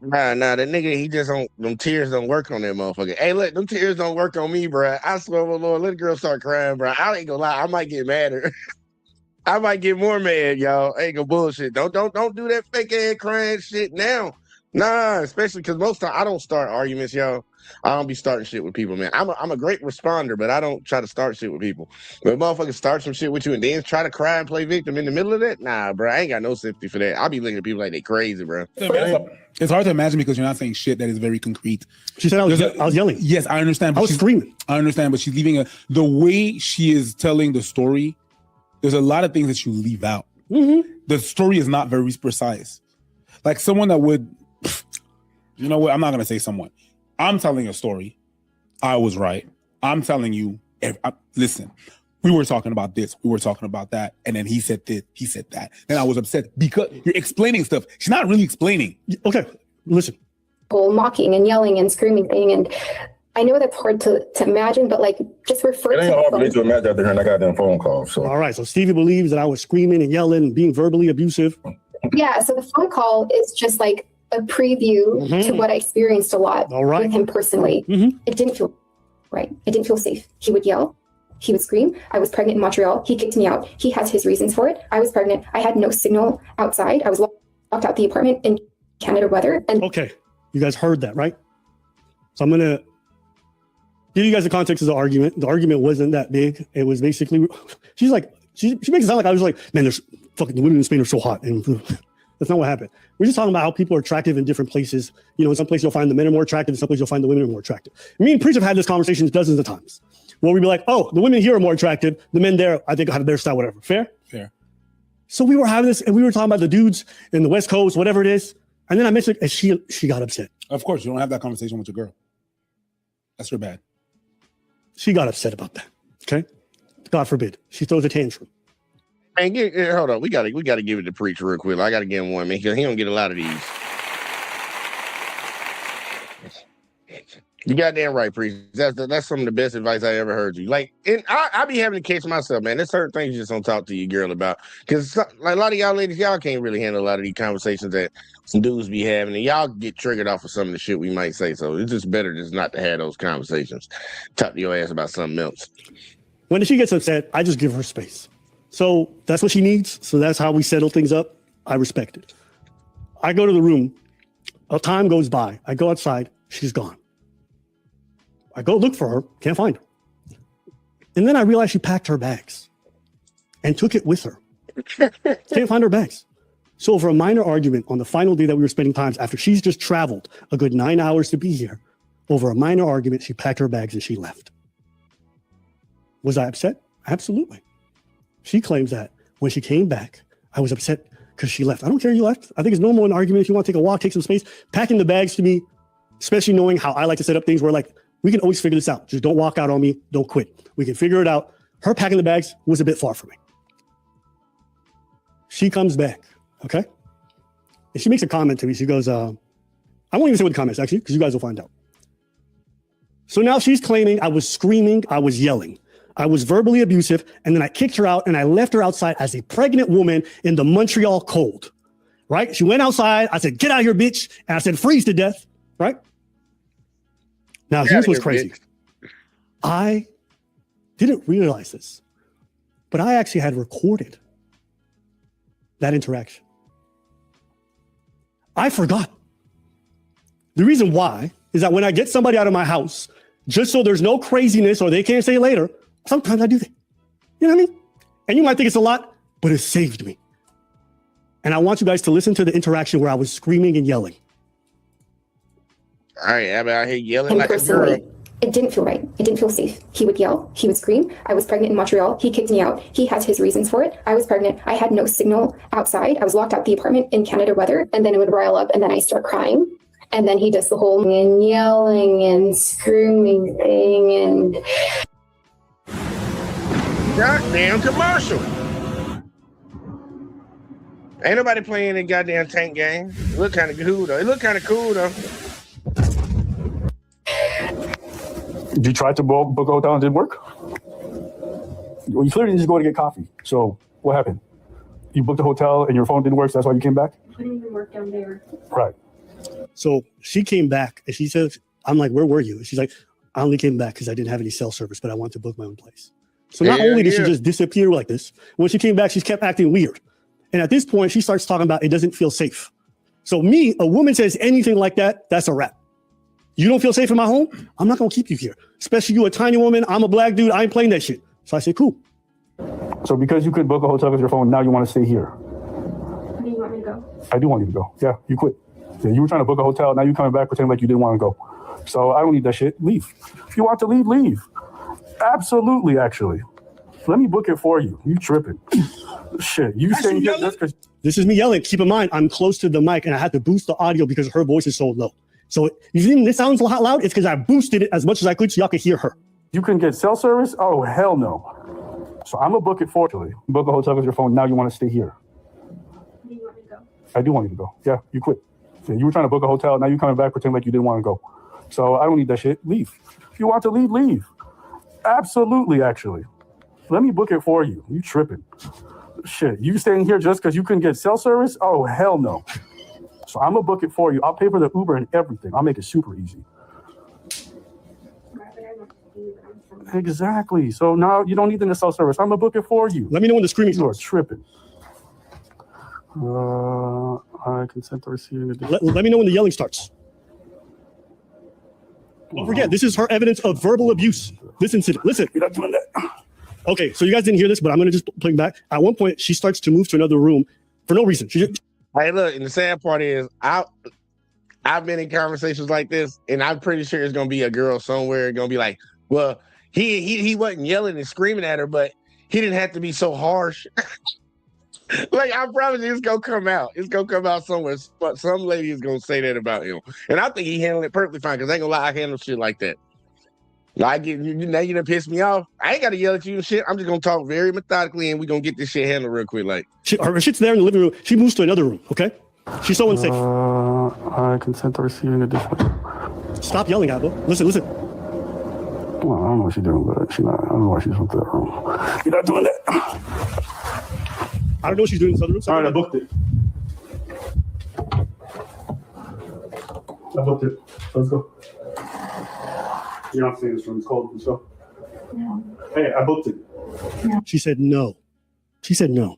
Nah, the nigga, he just don't, them tears don't work on that motherfucker. Hey, look, them tears don't work on me, bro. I swear, oh Lord, let the girl start crying, bro. I ain't gonna lie, I might get madder. I might get more mad, y'all. I ain't gonna bullshit. Don't do that fake ass crying shit now. Nah, especially because most time I don't start arguments, y'all. I don't be starting shit with people, man. I'm a great responder, but I don't try to start shit with people. But if motherfuckers start some shit with you and then try to cry and play victim in the middle of that, nah, bro, I ain't got no sympathy for that. I'll be looking at people like they crazy, bro. It's hard to imagine because you're not saying shit that is very concrete. She said I was yelling. Yes, I understand. I was screaming. I understand, but she's leaving the way she is telling the story. There's a lot of things that you leave out. Mm-hmm. The story is not very precise. Like someone that would, you know what? I'm not gonna say someone. I'm telling a story. I was right. I'm telling you. Listen, we were talking about this. We were talking about that, and then he said this. He said that. Then I was upset because you're explaining stuff. She's not really explaining. Okay, listen. Mocking and yelling and screaming thing, and I know that's hard to imagine, but like just refer It to ain't hard for me the to imagine after hearing that goddamn phone call. So all right, so Stevie believes that I was screaming and yelling and being verbally abusive. Yeah, so the phone call is just like a preview to what I experienced a lot with him personally. It didn't feel right. It didn't feel safe. He would yell. He would scream. I was pregnant in Montreal. He kicked me out. He has his reasons for it. I was pregnant. I had no signal outside. I was locked out the apartment in Canada weather. And okay, you guys heard that, right? So I'm going to give you guys the context of the argument. The argument wasn't that big. It was basically, she's like, she makes it sound like I was like, man, there's fucking the women in Spain are so hot. And that's not what happened. We're just talking about how people are attractive in different places. You know, in some places you'll find the men are more attractive. In some places you'll find the women are more attractive. Me and Preach have had this conversation dozens of times where we'd be like, oh, the women here are more attractive. The men there, I think, have a better style, whatever. Fair? Fair. So we were having this and we were talking about the dudes in the West Coast, whatever it is. And then I mentioned, and she got upset. Of course, you don't have that conversation with your girl. That's her bad. She got upset about that. Okay? God forbid. She throws a tantrum. Man, hold on. We gotta give it to Preach real quick. I gotta give him one, man, because he don't get a lot of these. You goddamn right, Preach. That's some of the best advice I ever heard you. Like, and I be having to catch myself, man. There's certain things you just don't talk to your girl about. Because like a lot of y'all ladies, y'all can't really handle a lot of these conversations that some dudes be having, and y'all get triggered off of some of the shit we might say. So it's just better just not to have those conversations. Talk to your ass about something else. When she gets upset, I just give her space. So that's what she needs. So that's how we settle things up. I respect it. I go to the room. A time goes by. I go outside. She's gone. I go look for her. Can't find her. And then I realize she packed her bags and took it with her. Can't find her bags. So over a minor argument on the final day that we were spending time after she's just traveled a good 9 hours to be here, over a minor argument, she packed her bags and she left. Was I upset? Absolutely. She claims that when she came back, I was upset because she left. I don't care you left. I think it's normal in an argument. If you want to take a walk, take some space, packing the bags to me, especially knowing how I like to set up things where like, we can always figure this out. Just don't walk out on me. Don't quit. We can figure it out. Her packing the bags was a bit far from me. She comes back, okay? And she makes a comment to me. She goes, I won't even say what the comment is, actually, because you guys will find out. So now she's claiming I was screaming, I was yelling. I was verbally abusive, and then I kicked her out, and I left her outside as a pregnant woman in the Montreal cold, right? She went outside. I said, get out of here, bitch. And I said, freeze to death, right? Now, here's what's crazy. I didn't realize this, but I actually had recorded that interaction. I forgot. The reason why is that when I get somebody out of my house, just so there's no craziness or they can't say later, sometimes I do that. You know what I mean? And you might think it's a lot, but it saved me. And I want you guys to listen to the interaction where I was screaming and yelling. All right, I'm out here yelling like a girl. It didn't feel right. It didn't feel safe. He would yell. He would scream. I was pregnant in Montreal. He kicked me out. He has his reasons for it. I was pregnant. I had no signal outside. I was locked out the apartment in Canada weather. And then it would rile up and then I start crying. And then he does the whole and yelling and screaming thing and... Goddamn commercial. Ain't nobody playing that goddamn tank game. It look kind of cool though. You tried to book a hotel and it didn't work? Well, you clearly just go to get coffee. So what happened? You booked a hotel and your phone didn't work, so that's why you came back? I didn't even work down there. Right. So she came back and she said, I'm like, where were you? And she's like, I only came back because I didn't have any cell service, but I wanted to book my own place. So not only did she just disappear like this, when she came back, she's kept acting weird. And at this point, she starts talking about it doesn't feel safe. So me, a woman says anything like that, that's a wrap. You don't feel safe in my home? I'm not going to keep you here. Especially you, a tiny woman. I'm a black dude. I ain't playing that shit. So I said, cool. So because you could book a hotel with your phone, now you want to stay here? Where do you want me to go? I do want you to go. Yeah, you quit. Yeah, you were trying to book a hotel. Now you're coming back pretending like you didn't want to go. So I don't need that shit. Leave. If you want to leave, leave. Absolutely, actually. Let me book it for you. You tripping. Shit, you staying here just because... This is me yelling. Keep in mind, I'm close to the mic and I had to boost the audio because her voice is so low. So you think this sounds loud? It's because I boosted it as much as I could so y'all could hear her. You couldn't get cell service? Oh, hell no. So I'm going to book it for you. Book a hotel with your phone. Now you want to stay here. Where do you want me to go? I do want you to go. Yeah, you quit. Yeah, you were trying to book a hotel. Now you're coming back pretending like you didn't want to go. So I don't need that shit. Leave. If you want to leave, leave. Absolutely, actually. Let me book it for you. You tripping. Shit, you staying here just because you couldn't get cell service? Oh, hell no. So I'm going to book it for you. I'll pay for the Uber and everything. I'll make it super easy. Exactly. So now you don't need the cell service. I'm going to book it for you. Let me know when the screaming starts. You are tripping. I consent to receiving the... Let me know when the yelling starts. Don't forget, this is her evidence of verbal abuse. This incident. Listen. You're not doing that. Okay, so you guys didn't hear this, but I'm going to just play back. At one point, she starts to move to another room for no reason. She just... Hey, look, and the sad part is I've been in conversations like this, and I'm pretty sure it's going to be a girl somewhere going to be like, well, he wasn't yelling and screaming at her, but he didn't have to be so harsh. Like, I promise you, it's going to come out. It's going to come out somewhere. But some lady is going to say that about him. And I think he handled it perfectly fine, because I ain't going to lie, I handle shit like that. Like, now you done pissed me off. I ain't got to yell at you and shit. I'm just going to talk very methodically, and we're going to get this shit handled real quick. Like, her shit's there in the living room. She moves to another room, okay? She's so unsafe. I consent to receiving additional... Stop yelling at her. Listen. Well, I don't know what she's doing, but she's not. I don't know why she's went to that room. You're not doing that. I don't know what she's doing in this other room. All right, I booked it. Let's go. You're not staying in this room. It's cold. Let's go. No. Hey, I booked it. No. She said no. No.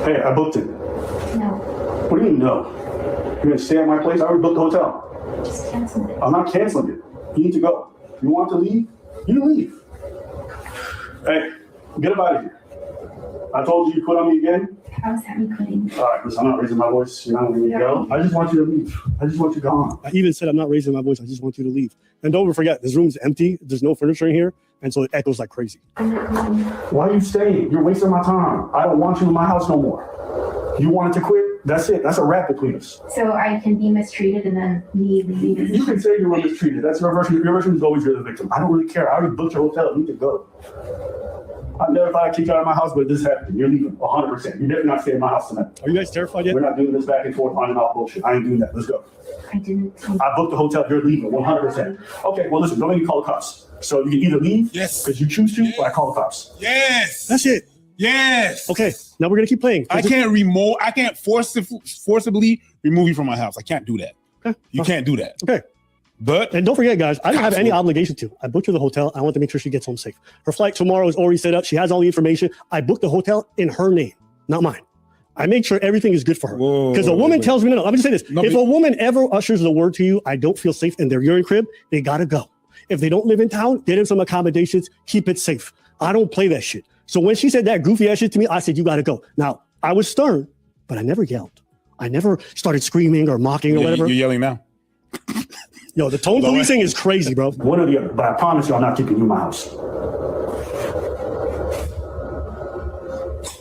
Hey, I booked it. No. What do you mean no? You're going to stay at my place? I already booked the hotel. Just cancel it. I'm not canceling it. You need to go. You want to leave? You leave. Hey, get up out of here. I told you you quit on me again. How's that me quitting? All right, listen, I'm not raising my voice. You're not letting me go. I just want you to leave. I just want you gone. I even said I'm not raising my voice. I just want you to leave. And don't forget, this room's empty. There's no furniture in here. And so it echoes like crazy. I'm not going. Why are you staying? You're wasting my time. I don't want you in my house no more. You wanted to quit? That's it. That's a wrap between us. So I can be mistreated and then me leaving. You can say you were mistreated. That's your version. Your version is always you're the victim. I don't really care. I already booked your hotel. You can go. I never thought I'd kick you out of my house, but this happened. You're leaving 100%. You're definitely not staying in my house tonight. Are you guys terrified yet? We're not doing this back and forth on and off bullshit. I ain't doing that. Let's go. I didn't. I booked the hotel. You're leaving 100%. Okay, well, listen, don't make me call the cops. So you can either leave because you choose to, or I call the cops. Yes. That's it. Yes. Okay, now we're going to keep playing. I can't forcibly remove you from my house. I can't do that. Okay. You can't do that. Okay. But and don't forget, guys, I don't have any obligation to. I booked her the hotel. I want to make sure she gets home safe. Her flight tomorrow is already set up. She has all the information. I booked the hotel in her name, not mine. I make sure everything is good for her. Because a woman tells me, no, I'm just saying this. If a woman ever ushers the word to you, I don't feel safe in their urine crib, they got to go. If they don't live in town, get them some accommodations, keep it safe. I don't play that shit. So when she said that goofy ass shit to me, I said, you got to go. Now, I was stern, but I never yelled. I never started screaming or mocking or whatever. You're yelling now. Yo, the tone policing is crazy, bro. One or the other, but I promise you I'm not keeping you in my house.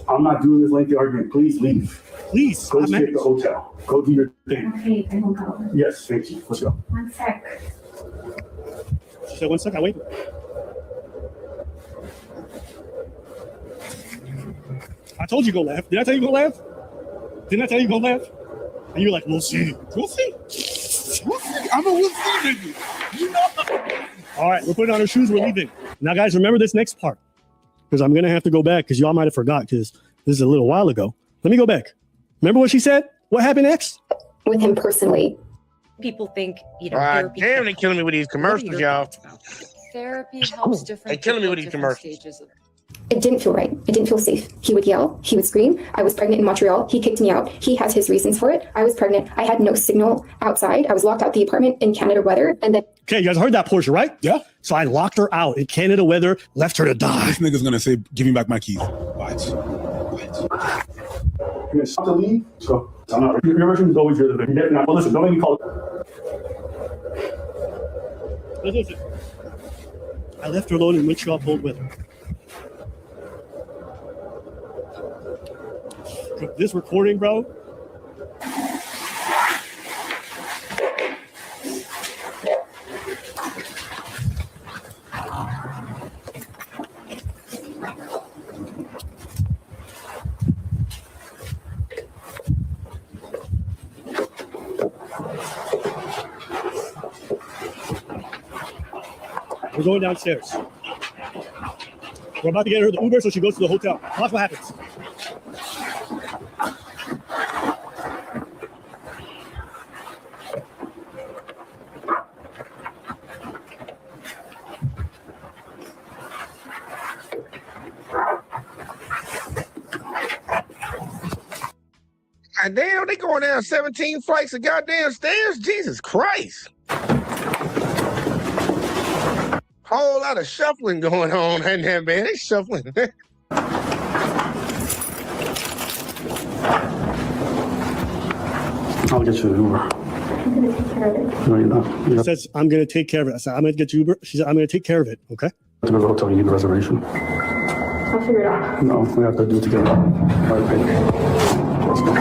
I'm not doing this lengthy argument. Please leave. Please. Go stay at the hotel. Go do your thing. Okay, I will go. Yes, thank you. Let's go. 1 sec. She said 1 sec, I wait. I told you go left. Did I tell you go left? Didn't I tell you go left? And you're like, we'll see. We'll see. I'm a we'll see, nigga. You know. All right, we're putting on our shoes. We're leaving. Now, guys, remember this next part. Because I'm going to have to go back because y'all might have forgot because this is a little while ago. Let me go back. Remember what she said? What happened next? With him personally. People think, therapy. Damn, they killing me with these commercials, y'all. Therapy helps different They killing me with people these at different commercials. stages of It didn't feel right. It didn't feel safe. He would yell. He would scream. I was pregnant in Montreal. He kicked me out. He has his reasons for it. I was pregnant. I had no signal outside. I was locked out the apartment in Canada weather. And then. Okay, you guys heard that portion, right? Yeah. So I locked her out in Canada weather, left her to die. This nigga's gonna say, give me back my keys. Watch. You're going to leave? So, your version is always here. Well, listen, don't make me call it. Listen. I left her alone in Montreal cold weather. This recording, bro. We're going downstairs. We're about to get her the Uber so she goes to the hotel. Watch what happens. God damn, they going down 17 flights of goddamn stairs? Jesus Christ. Whole lot of shuffling going on in there, man. They shuffling. I'll get you an Uber. No, you're not. She says, I'm going to take care of it. I said, I'm going to get you Uber. She said, I'm going to take care of it, okay? To go to the hotel, you need a reservation. I'll figure it out. No, we have to do it together. All right, baby. Let's go.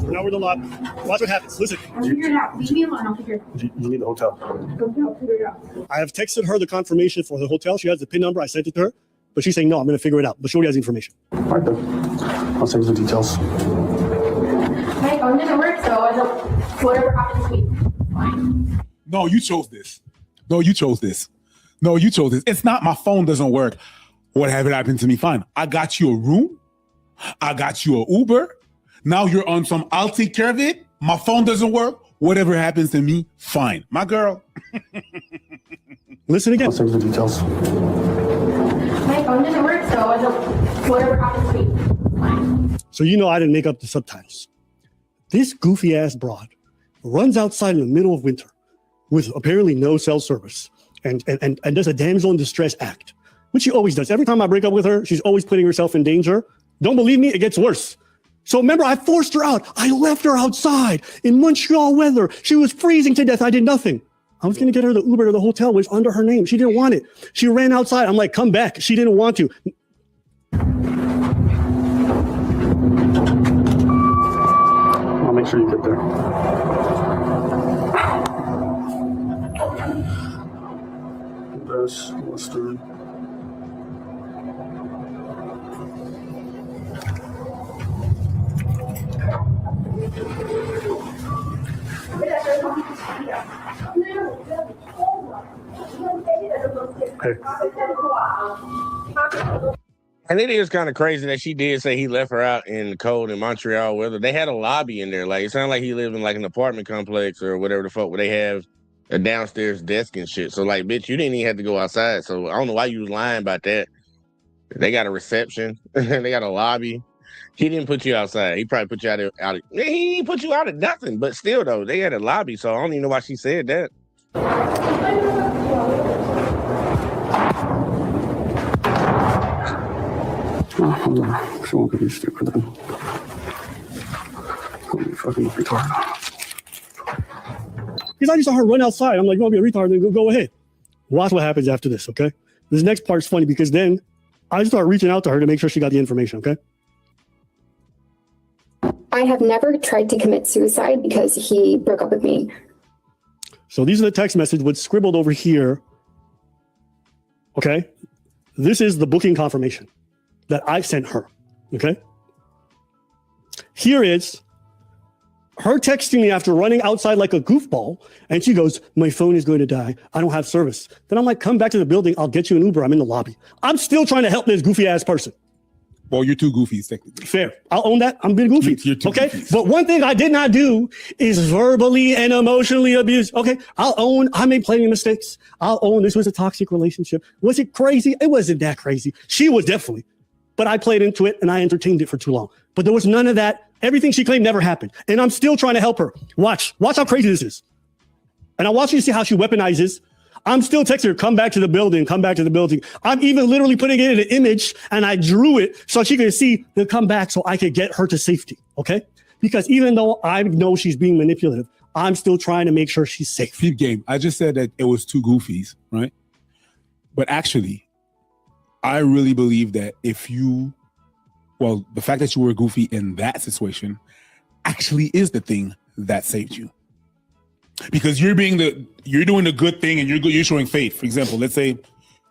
So now we're in the lobby. Watch what happens. Listen. I'll figure it out. Leave me alone. I'll figure it out. You need the hotel. Okay, I'll figure it out. I have texted her the confirmation for the hotel. She has the PIN number. I sent it to her. But she's saying, no, I'm going to figure it out. But she already has the information. All right, then. I'll send you the details. My phone didn't work, so I don't. Whatever happens to me, fine. No, you chose this. No, you chose this. No, you chose this. It's not my phone doesn't work. Whatever happened to me, fine. I got you a room. I got you an Uber. Now you're on some, I'll take care of it. My phone doesn't work. Whatever happens to me, fine. My girl. Listen again. I'll send you the details. My phone didn't work, so I don't. Whatever happens to me, fine. So you know I didn't make up the subtitles. This goofy-ass broad runs outside in the middle of winter with apparently no cell service and does a damsel in distress act, which she always does. Every time I break up with her, she's always putting herself in danger. Don't believe me? It gets worse. So remember, I forced her out. I left her outside in Montreal weather. She was freezing to death. I did nothing. I was going to get her the Uber to the hotel, which under her name. She didn't want it. She ran outside. I'm like, come back. She didn't want to. I'll make sure you get there. Best Western. And it is kind of crazy that she did say he left her out in the cold in Montreal weather. They had a lobby in there. Like, it sounded like he lived in like an apartment complex or whatever the fuck where they have a downstairs desk and shit. So like, bitch, you didn't even have to go outside. So I don't know why you was lying about that. They got a reception. They got a lobby. He didn't put you outside. He probably put you out of he didn't put you out of nothing. But still though, they had a lobby. So I don't even know why she said that. She won't be stupid then. I'll be fucking retarded. Because I just saw her run outside. I'm like, you want to be a retard? Then go ahead. Watch what happens after this, okay? This next part's funny because then I start reaching out to her to make sure she got the information, okay? I have never tried to commit suicide because he broke up with me. So these are the text messages what's scribbled over here. Okay? This is the booking confirmation that I sent her, okay? Here is her texting me after running outside like a goofball, and she goes, my phone is going to die. I don't have service. Then I'm like, come back to the building. I'll get you an Uber. I'm in the lobby. I'm still trying to help this goofy-ass person. Well, you're two goofies, technically. Fair. I'll own that. I'm being goofy. You're two okay. goofies. But one thing I did not do is verbally and emotionally abuse. Okay. I'll own I made plenty of mistakes. I'll own this was a toxic relationship. Was it crazy? It wasn't that crazy. She was definitely. But I played into it and I entertained it for too long. But there was none of that. Everything she claimed never happened. And I'm still trying to help her. Watch how crazy this is. And I want you to see how she weaponizes. I'm still texting her, come back to the building, come back to the building. I'm even literally putting it in an image and I drew it so she could see the come back so I could get her to safety, okay? Because even though I know she's being manipulative, I'm still trying to make sure she's safe. Peep game. I just said that it was two goofies, right? But actually, I really believe that the fact that you were goofy in that situation actually is the thing that saved you. Because you're doing the good thing and you're showing faith. For example, let's say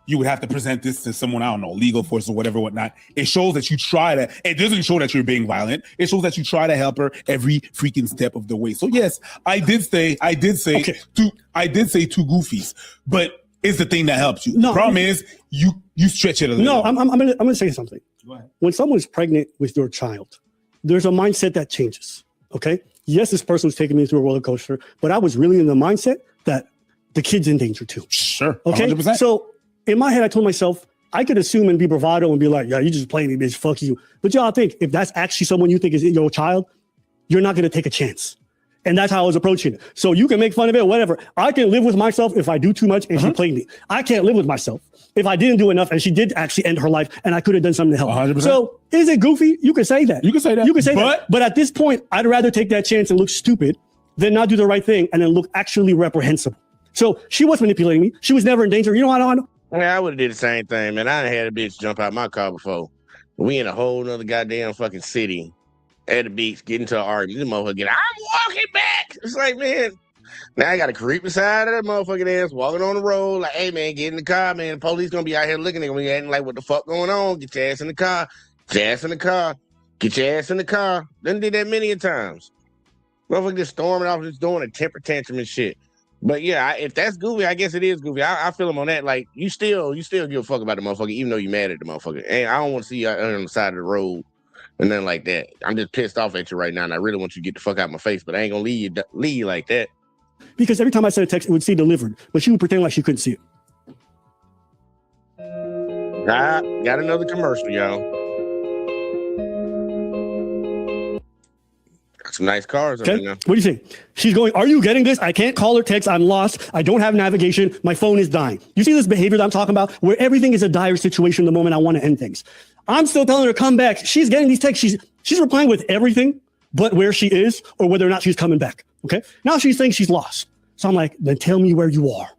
you would have to present this to someone, I don't know, legal force or whatever, whatnot. It shows that you try to, it doesn't show that you're being violent. It shows that you try to help her every freaking step of the way. So yes, I did say two goofies, but it's the thing that helps you. No, the problem is you stretch it a little. No, I'm gonna say something. Go ahead. When someone's pregnant with your child, there's a mindset that changes. Okay. Yes, this person was taking me through a roller coaster, but I was really in the mindset that the kid's in danger too. Sure. Okay. 100%. So in my head, I told myself, I could assume and be bravado and be like, yeah, you just playing me, bitch, fuck you. But y'all think if that's actually someone you think is your child, you're not going to take a chance. And that's how I was approaching it. So you can make fun of it, whatever. I can live with myself if I do too much and she played me. I can't live with myself if I didn't do enough and she did actually end her life and I could have done something to help. 100%. So is it goofy? You can say that. You can say that. You can say that. But at this point, I'd rather take that chance and look stupid than not do the right thing and then look actually reprehensible. So she was manipulating me. She was never in danger. You know what I know? Yeah, I would have did the same thing, man. I done had a bitch jump out my car before. We in a whole nother goddamn fucking city at the beach, get into an argument. This motherfucker get, I'm walking back. It's like, man, now I got to creep beside of that motherfucking ass, walking on the road. Like, hey, man, get in the car, man. The police gonna be out here looking at me, acting like, what the fuck going on? Get your ass in the car. Get your ass in the car. Get your ass in the car. Done did that many a times. Motherfucker just storming off, just doing a temper tantrum and shit. But yeah, if that's goofy, I guess it is goofy. I feel him on that. Like, you still give a fuck about the motherfucker, even though you mad at the motherfucker. And I don't want to see you on the side of the road and nothing like that. I'm just pissed off at you right now, and I really want you to get the fuck out of my face, but I ain't gonna leave you like that. Because every time I sent a text, it would say delivered, but she would pretend like she couldn't see it. Got another commercial, y'all. Got some nice cars over there. What do you think? She's going, are you getting this? I can't call or text. I'm lost. I don't have navigation. My phone is dying. You see this behavior that I'm talking about where everything is a dire situation the moment I want to end things. I'm still telling her to come back. She's getting these texts. She's replying with everything but where she is or whether or not she's coming back. Okay. Now she's saying she's lost. So I'm like, then tell me where you are.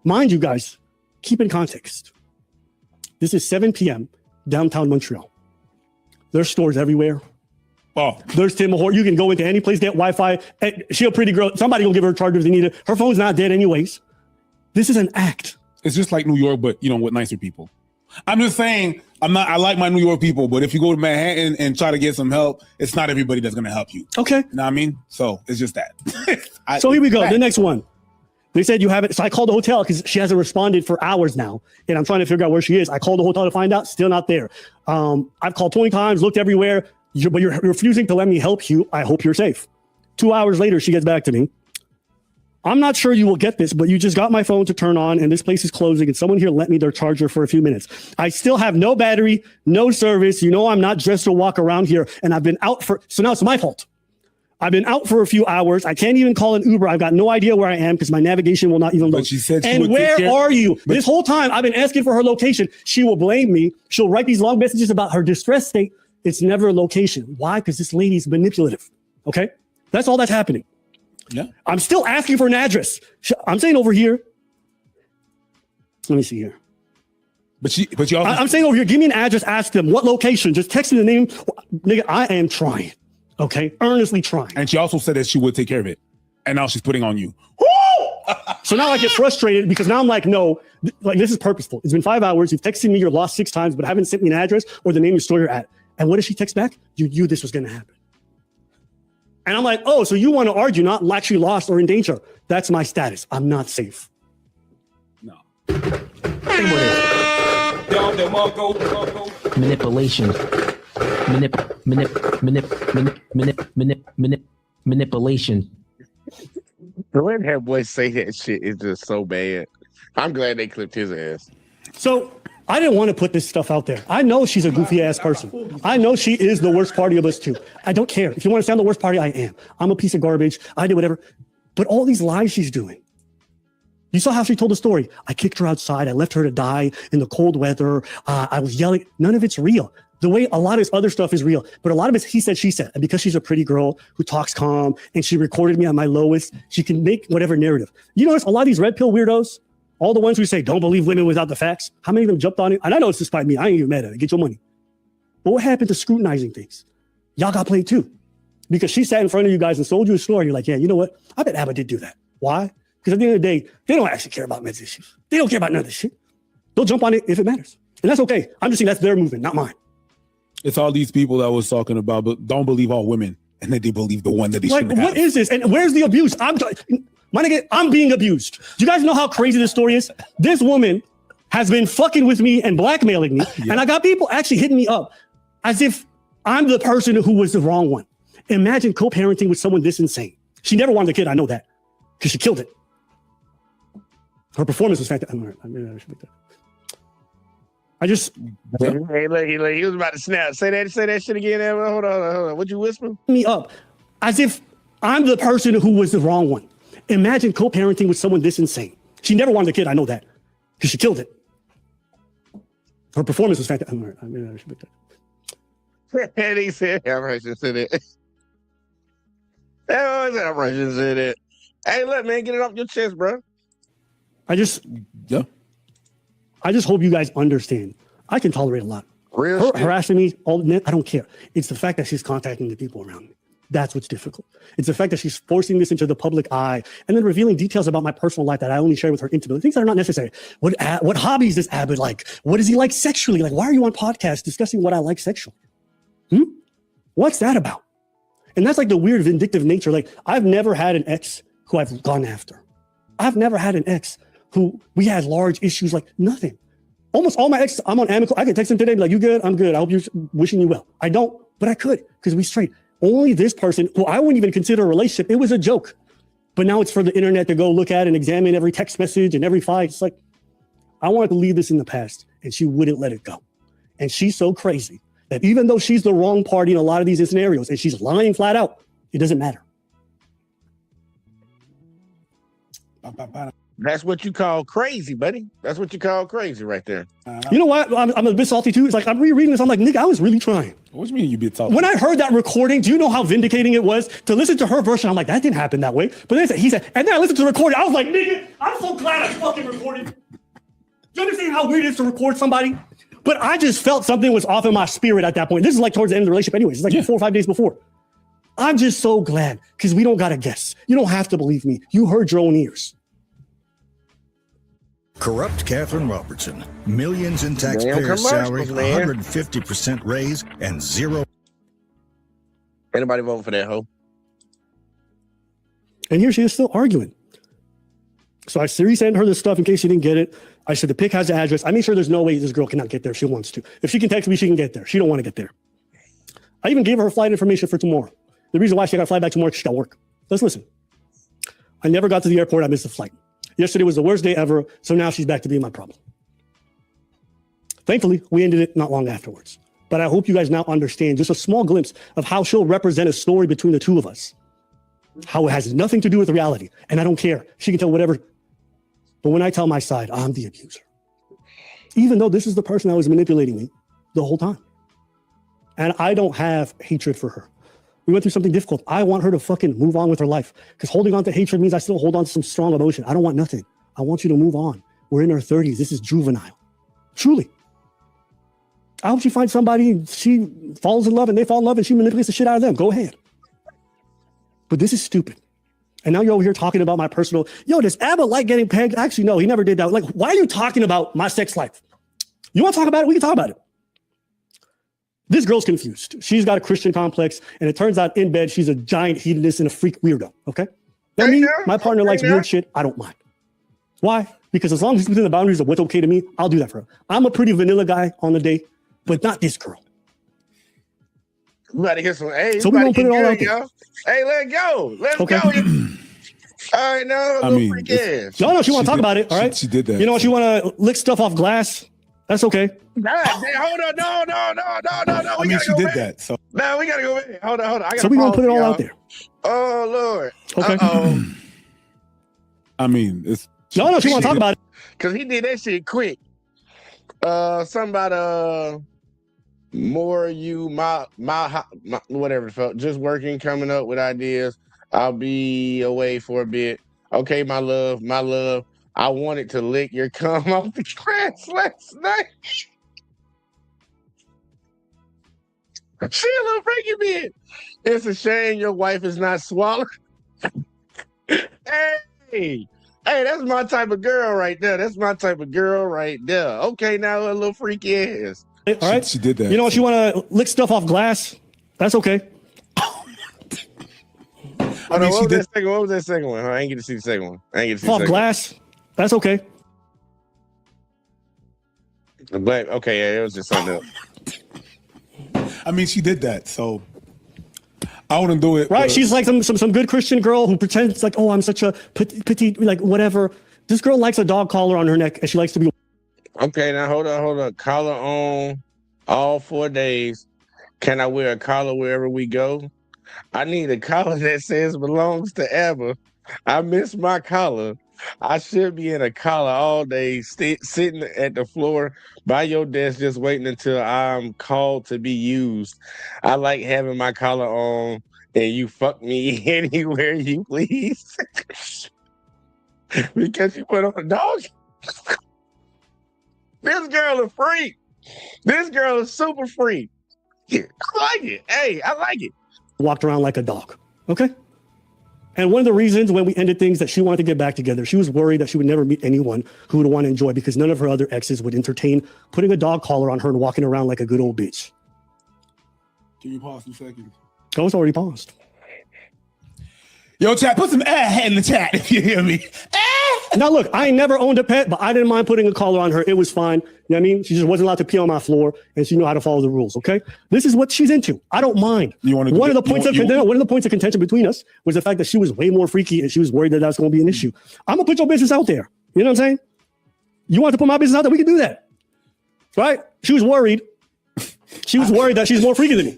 Mind you guys, keep in context. This is 7 p.m. downtown Montreal. There's stores everywhere. Oh, there's Tim Mahort. You can go into any place, get Wi-Fi. She a pretty girl. Somebody will give her a charger if they need it. Her phone's not dead anyways. This is an act. It's just like New York, but with nicer people. I'm just saying, I like my New York people, but if you go to Manhattan and try to get some help, it's not everybody that's going to help you. Okay. You know what I mean? So it's just that. So here we go. The next one. They said you have it. So I called the hotel because she hasn't responded for hours now. And I'm trying to figure out where she is. I called the hotel to find out. Still not there. I've called 20 times, looked everywhere. But you're refusing to let me help you. I hope you're safe. 2 hours later, she gets back to me. I'm not sure you will get this, but you just got my phone to turn on and this place is closing and someone here lent me their charger for a few minutes. I still have no battery, no service. You know I'm not dressed to walk around here and I've been out so now it's my fault. I've been out for a few hours. I can't even call an Uber. I've got no idea where I am because my navigation will not even load. But she said she and would where take care- are you? This whole time I've been asking for her location. She will blame me. She'll write these long messages about her distress state. It's never a location. Why? Because this lady's manipulative. Okay? That's all that's happening. Yeah. I'm still asking for an address. I'm saying over here. Let me see here. But you also... I'm saying over here, give me an address, ask them what location. Just text me the name. Nigga, I am trying. Okay? Earnestly trying. And she also said that she would take care of it. And now she's putting on you. So now I get frustrated because now I'm like, no, like this is purposeful. It's been 5 hours. You've texted me you're lost 6 times, but haven't sent me an address or the name of the store you're at. And what does she text back? You knew this was going to happen. And I'm like, oh, so you want to argue not actually lost or in danger. That's my status. I'm not safe. No. Manipulation. manipulation. The way that boy say that shit is just so bad. I'm glad they clipped his ass. So I didn't want to put this stuff out there. I know she's a goofy ass person. I know she is the worst party of us two. I don't care. If you want to say I'm the worst party, I am. I'm a piece of garbage. I did whatever. But all these lies she's doing. You saw how she told the story. I kicked her outside. I left her to die in the cold weather. I was yelling. None of it's real. The way a lot of this other stuff is real, but a lot of it's he said, she said. And because she's a pretty girl who talks calm and she recorded me at my lowest, she can make whatever narrative. You notice a lot of these red pill weirdos, all the ones who say, don't believe women without the facts, how many of them jumped on it? And I know it's despite me. I ain't even mad at it. Get your money. But what happened to scrutinizing things? Y'all got played too. Because she sat in front of you guys and sold you a story. You're like, yeah, you know what? I bet Abba did do that. Why? Because at the end of the day, they don't actually care about men's issues. They don't care about none of this shit. They'll jump on it if it matters. And that's okay. I'm just saying that's their movement, not mine. It's all these people that was talking about, but don't believe all women. And then they believe the one that they like, shouldn't have. What is this? And where's the abuse? My nigga, I'm being abused. Do you guys know how crazy this story is? This woman has been fucking with me and blackmailing me. Yeah. And I got people actually hitting me up as if I'm the person who was the wrong one. Imagine co-parenting with someone this insane. She never wanted a kid. I know that because she killed it. Her performance was fantastic. I should make that. I just hey, look, he was about to snap. Say that shit again. Hold on. What you whispering? Me up as if I'm the person who was the wrong one. Imagine co-parenting with someone this insane. She never wanted a kid. I know that because she killed it. Her performance was fantastic. I should make that. And he said, I'm Russian said it. I'm Russian said it. Hey, look, man, get it off your chest, bro. I just hope you guys understand. I can tolerate a lot. Her harassing me, I don't care. It's the fact that she's contacting the people around me. That's what's difficult. It's the fact that she's forcing this into the public eye and then revealing details about my personal life that I only share with her intimately. Things that are not necessary. What hobbies does Abbott like? What does he like sexually? Like, why are you on podcasts discussing what I like sexually? What's that about? And that's like the weird vindictive nature. Like, I've never had an ex who I've gone after. I've never had an ex who we had large issues, like nothing. Almost all my exes, I'm on amicable. I could text them today, be like, you good? I'm good. I hope you're wishing you well. I don't, but I could because we straight. Only this person, who I wouldn't even consider a relationship, it was a joke. But now it's for the internet to go look at and examine every text message and every fight. It's like, I wanted to leave this in the past, and she wouldn't let it go. And she's so crazy that even though she's the wrong party in a lot of these scenarios, and she's lying flat out, it doesn't matter. That's what you call crazy, buddy. That's what you call crazy right there. You know what? I'm a bit salty too. It's like I'm rereading this. I'm like, nigga, I was really trying. What do you mean you bit salty? When I heard that recording, do you know how vindicating it was to listen to her version? I'm like, that didn't happen that way. But then he said, and then I listened to the recording. I was like, nigga, I'm so glad I fucking recorded. Do you understand how weird it is to record somebody? But I just felt something was off in my spirit at that point. This is like towards the end of the relationship anyways. It's like 4 or 5 days before. I'm just so glad because we don't got to guess. You don't have to believe me. You heard your own ears. Corrupt Catherine Robertson. Millions in taxpayer salary, 150% raise, and zero. Anybody vote for that hoe? And here she is still arguing. So I resent her this stuff in case she didn't get it. I said the pic has the address. I made sure there's no way this girl cannot get there if she wants to. If she can text me, she can get there. She don't want to get there. I even gave her flight information for tomorrow. The reason why she got to fly back tomorrow is she got work. Let's listen. I never got to the airport. I missed the flight. Yesterday was the worst day ever, so now she's back to being my problem. Thankfully, we ended it not long afterwards. But I hope you guys now understand just a small glimpse of how she'll represent a story between the two of us. How it has nothing to do with reality. And I don't care. She can tell whatever. But when I tell my side, I'm the abuser. Even though this is the person that was manipulating me the whole time. And I don't have hatred for her. We went through something difficult. I want her to fucking move on with her life. Because holding on to hatred means I still hold on to some strong emotion. I don't want nothing. I want you to move on. We're in our 30s. This is juvenile. Truly. I hope she finds somebody, she falls in love and they fall in love and she manipulates the shit out of them. Go ahead. But this is stupid. And now you're over here talking about my personal, does Abba like getting pegged? Actually, no, he never did that. Like, why are you talking about my sex life? You want to talk about it? We can talk about it. This girl's confused. She's got a Christian complex, and it turns out in bed, she's a giant hedonist and a freak weirdo, okay? Now me, my partner likes weird shit. I don't mind. Why? Because as long as it's within the boundaries of what's okay to me, I'll do that for her. I'm a pretty vanilla guy on the day, but not this girl. We about to hit some. Hey, So we we about gonna to put it get all good, out there. y'all. Hey, let's go. Let's Okay. go. All right, now a little freak ass. No, she want to talk about it. All right. She did that. You know, she want to lick stuff off glass. That's okay. God, hold on. No. I mean, she did that. So No, we gotta go back. Hold on. I gotta So we gonna pause put it all y'all. out there. Oh Lord. Okay. Uh-oh. I mean, it's No, she want to talk about it. Cause he did that shit quick. Something about more you my whatever it felt. Just working, coming up with ideas. I'll be away for a bit. Okay, my love. I wanted to lick your cum off the grass last night. She a little freaky bit. It's a shame your wife is not swallowed. Hey, that's my type of girl right there. Okay, now a little freaky ass. All right. She did that. You know, she want to lick stuff off glass. That's okay. What was that second one? I ain't get to see the second one. Off glass. That's okay. But okay, yeah, it was just something else. I mean, she did that. So I wouldn't do it. Right? She's like some good Christian girl who pretends like, oh, I'm such a petite, like whatever. This girl likes a dog collar on her neck, and she likes to be. Okay, now hold on. Collar on all 4 days. Can I wear a collar wherever we go? I need a collar that says belongs to Abba. I miss my collar. I should be in a collar all day, sitting at the floor by your desk, just waiting until I'm called to be used. I like having my collar on, and you fuck me anywhere you please. Because you put on a dog. This girl is freak. This girl is super freak. I like it. Hey, I like it. Walked around like a dog. Okay. And one of the reasons when we ended things that she wanted to get back together, she was worried that she would never meet anyone who would want to enjoy because none of her other exes would entertain putting a dog collar on her and walking around like a good old bitch. Can you pause 2 seconds? Oh, it's already paused. Yo, chat, put some in the chat if you hear me. Now, look, I ain't never owned a pet, but I didn't mind putting a collar on her. It was fine. You know what I mean? She just wasn't allowed to pee on my floor, and she knew how to follow the rules, okay? This is what she's into. I don't mind. One of the points of contention between us was the fact that she was way more freaky, and she was worried that that's going to be an issue. I'm going to put your business out there. You know what I'm saying? You want to put my business out there? We can do that. Right? She was worried. She was worried that she's more freaky than me.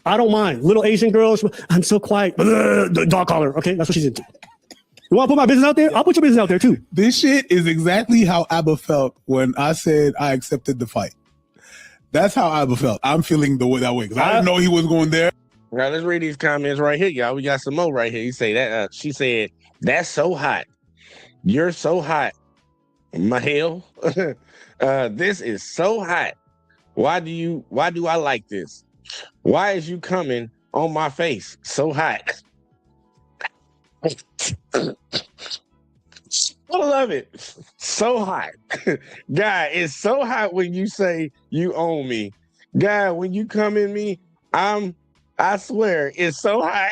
I don't mind. Little Asian girls, I'm so quiet. Dog collar, okay? That's what she's into. You want to put my business out there? I'll put your business out there too. This shit is exactly how Abba felt when I said I accepted the fight. That's how Abba felt. I'm feeling that way because I didn't know he was going there. All right, let's read these comments right here, y'all. We got some more right here. You say that. She said, "That's so hot. You're so hot, Mahel. This is so hot. Why do I like this? Why is you coming on my face so hot?" I love it. So hot. Guy, it's so hot when you say you own me. Guy, when you come in me, I swear, it's so hot.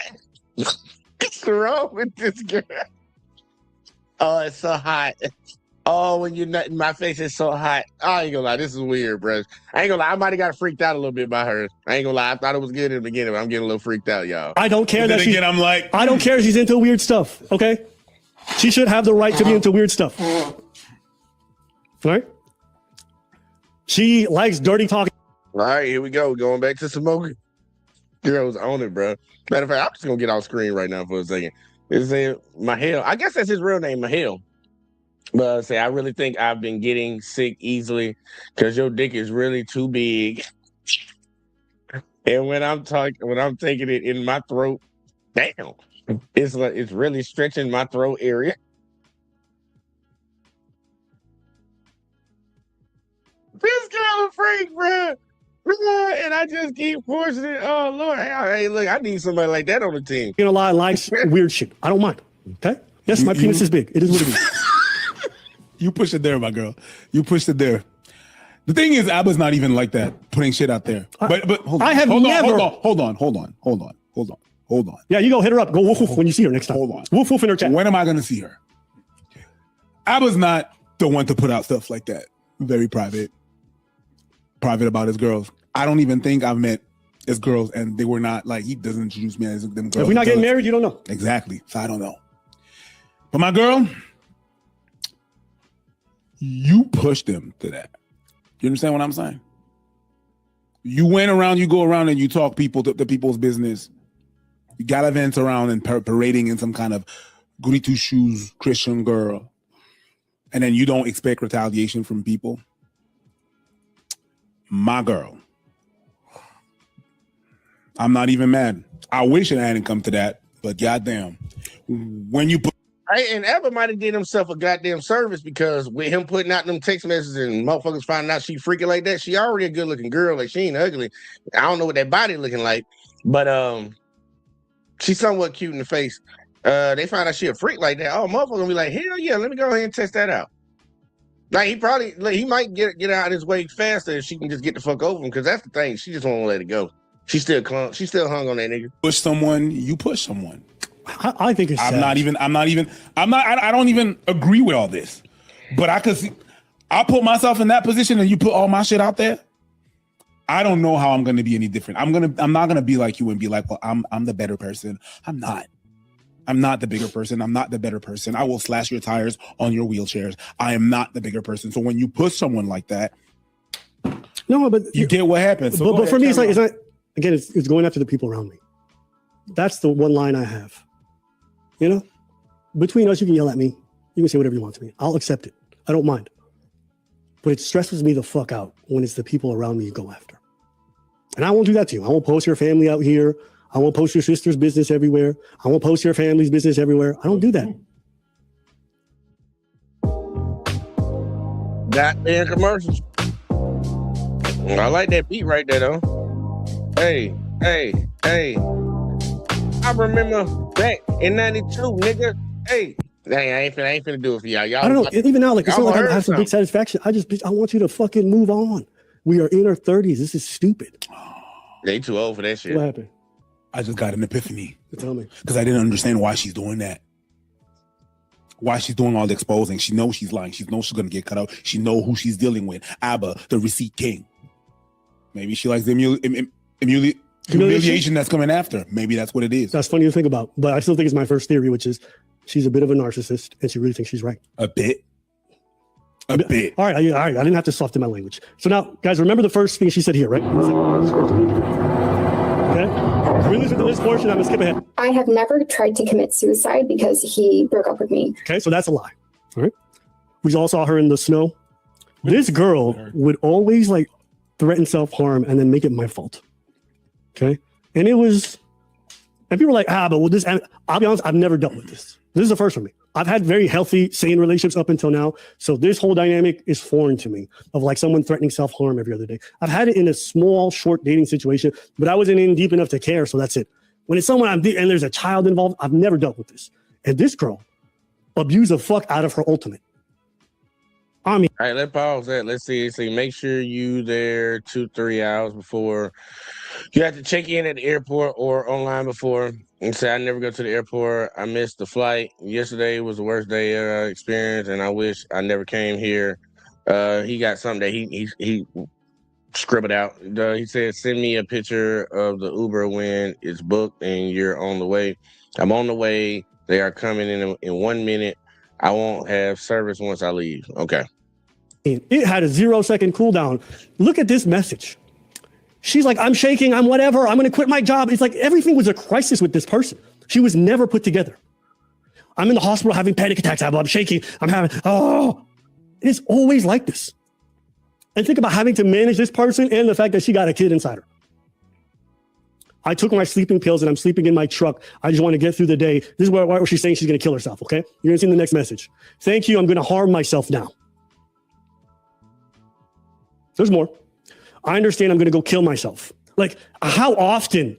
What's wrong with this girl? Oh, it's so hot. Oh, when you're not in my face, it's so hot. I ain't gonna lie, this is weird, bro. I ain't gonna lie, I might have got freaked out a little bit by her. I ain't gonna lie, I thought it was good in the beginning, but I'm getting a little freaked out, y'all. I don't care that she's... I'm like... I don't care if she's into weird stuff, okay? She should have the right to be into weird stuff. Right? She likes dirty talking. All right, here we go. Going back to smoking. Girls on it, bro. Matter of fact, I'm just gonna get off screen right now for a second. It's a Mahel. I guess that's his real name, Mahel. But I really think I've been getting sick easily because your dick is really too big. And when I'm taking it in my throat, damn, it's really stretching my throat area. This girl a freak, bro. And I just keep forcing it. Oh Lord, hey, look, I need somebody like that on the team. You know, likes weird shit. I don't mind. Okay. Yes, my penis is big. It is what it is. You pushed it there, my girl. You pushed it there. The thing is, Abba's not even like that, putting shit out there. But hold on. Hold on. Yeah, you go hit her up. Go woof woof when you see her next time. Hold on. Woof woof in her chat. When am I going to see her? Abba's not the one to put out stuff like that. Very private about his girls. I don't even think I've met as girls, and they were not like, he doesn't introduce me as them girls. If we're not getting married, you don't know. Exactly. So I don't know. But my girl, you pushed them to that. You understand what I'm saying? You went around, you go around and you talk people to people's business. You gallivant around and parading in some kind of goody two shoes Christian girl. And then you don't expect retaliation from people. My girl. I'm not even mad. I wish it hadn't come to that, but goddamn. When you put and Ever might have did himself a goddamn service, because with him putting out them text messages and motherfuckers finding out she freaking like that, she already a good looking girl. Like, she ain't ugly. I don't know what that body looking like, but she's somewhat cute in the face. They find out she a freak like that. Oh, motherfucker gonna be like, hell yeah, let me go ahead and test that out. Like, he might get out of his way faster if she can just get the fuck over him, because that's the thing. She just won't let it go. She still hung on that nigga. Push someone, you push someone. I think it's. I don't even agree with all this, but I could see. I put myself in that position, and you put all my shit out there. I don't know how I'm going to be any different. I'm not going to be like you and be like, well, I'm the better person. I'm not. I'm not the bigger person. I'm not the better person. I will slash your tires on your wheelchairs. I am not the bigger person. So when you push someone like that, no, but you get what happens. So but for me, it's not. Again, it's going after the people around me. That's the one line I have. You know, between us, you can yell at me. You can say whatever you want to me. I'll accept it. I don't mind. But it stresses me the fuck out when it's the people around me you go after. And I won't do that to you. I won't post your family out here. I won't post your sister's business everywhere. I won't post your family's business everywhere. I don't do that. Goddamn commercials. I like that beat right there, though. Hey. I remember back in 92, nigga. Hey. Dang, I ain't finna do it for y'all. I don't know. Even now, like, it's not like I have some big satisfaction. I want you to fucking move on. We are in our 30s. This is stupid. They too old for that shit. What happened? I just got an epiphany. Tell me. Because I didn't understand why she's doing that. Why she's doing all the exposing. She knows she's lying. She knows she's going to get cut out. She knows who she's dealing with. Abba, the receipt king. Maybe she likes the humiliation that's coming after. Maybe that's what it is. That's funny to think about. But I still think it's my first theory, which is she's a bit of a narcissist and she really thinks she's right. A bit. All right. I didn't have to soften my language. So now, guys, remember the first thing she said here, right? Okay. We listen to this portion. I'm going to skip ahead. I have never tried to commit suicide because he broke up with me. Okay, so that's a lie. All right. We all saw her in the snow. This girl would always like threaten self-harm and then make it my fault. Okay. And it was, and people were like, but with this, I'll be honest, I've never dealt with this. This is the first for me. I've had very healthy, sane relationships up until now. So this whole dynamic is foreign to me of like someone threatening self-harm every other day. I've had it in a small, short dating situation, but I wasn't in deep enough to care. So that's it. When it's someone and there's a child involved, I've never dealt with this. And this girl abused the fuck out of her ultimate. I mean, all right, let's pause that. Let's see. Make sure you there 2-3 hours before. You have to check in at the airport or online before and say, I never go to the airport. I missed the flight. Yesterday was the worst day I experienced, and I wish I never came here. He got something that he scribbled out. He said, send me a picture of the Uber when it's booked and you're on the way. I'm on the way. They are coming in 1 minute. I won't have service once I leave. Okay. It had a 0-second cooldown. Look at this message. She's like, I'm shaking, I'm whatever, I'm going to quit my job. It's like everything was a crisis with this person. She was never put together. I'm in the hospital having panic attacks. I'm shaking. It's always like this. And think about having to manage this person and the fact that she got a kid inside her. I took my sleeping pills and I'm sleeping in my truck. I just want to get through the day. This is where she's saying she's going to kill herself, okay? You're going to see in the next message. Thank you, I'm going to harm myself now. There's more. I understand I'm going to go kill myself. Like, how often?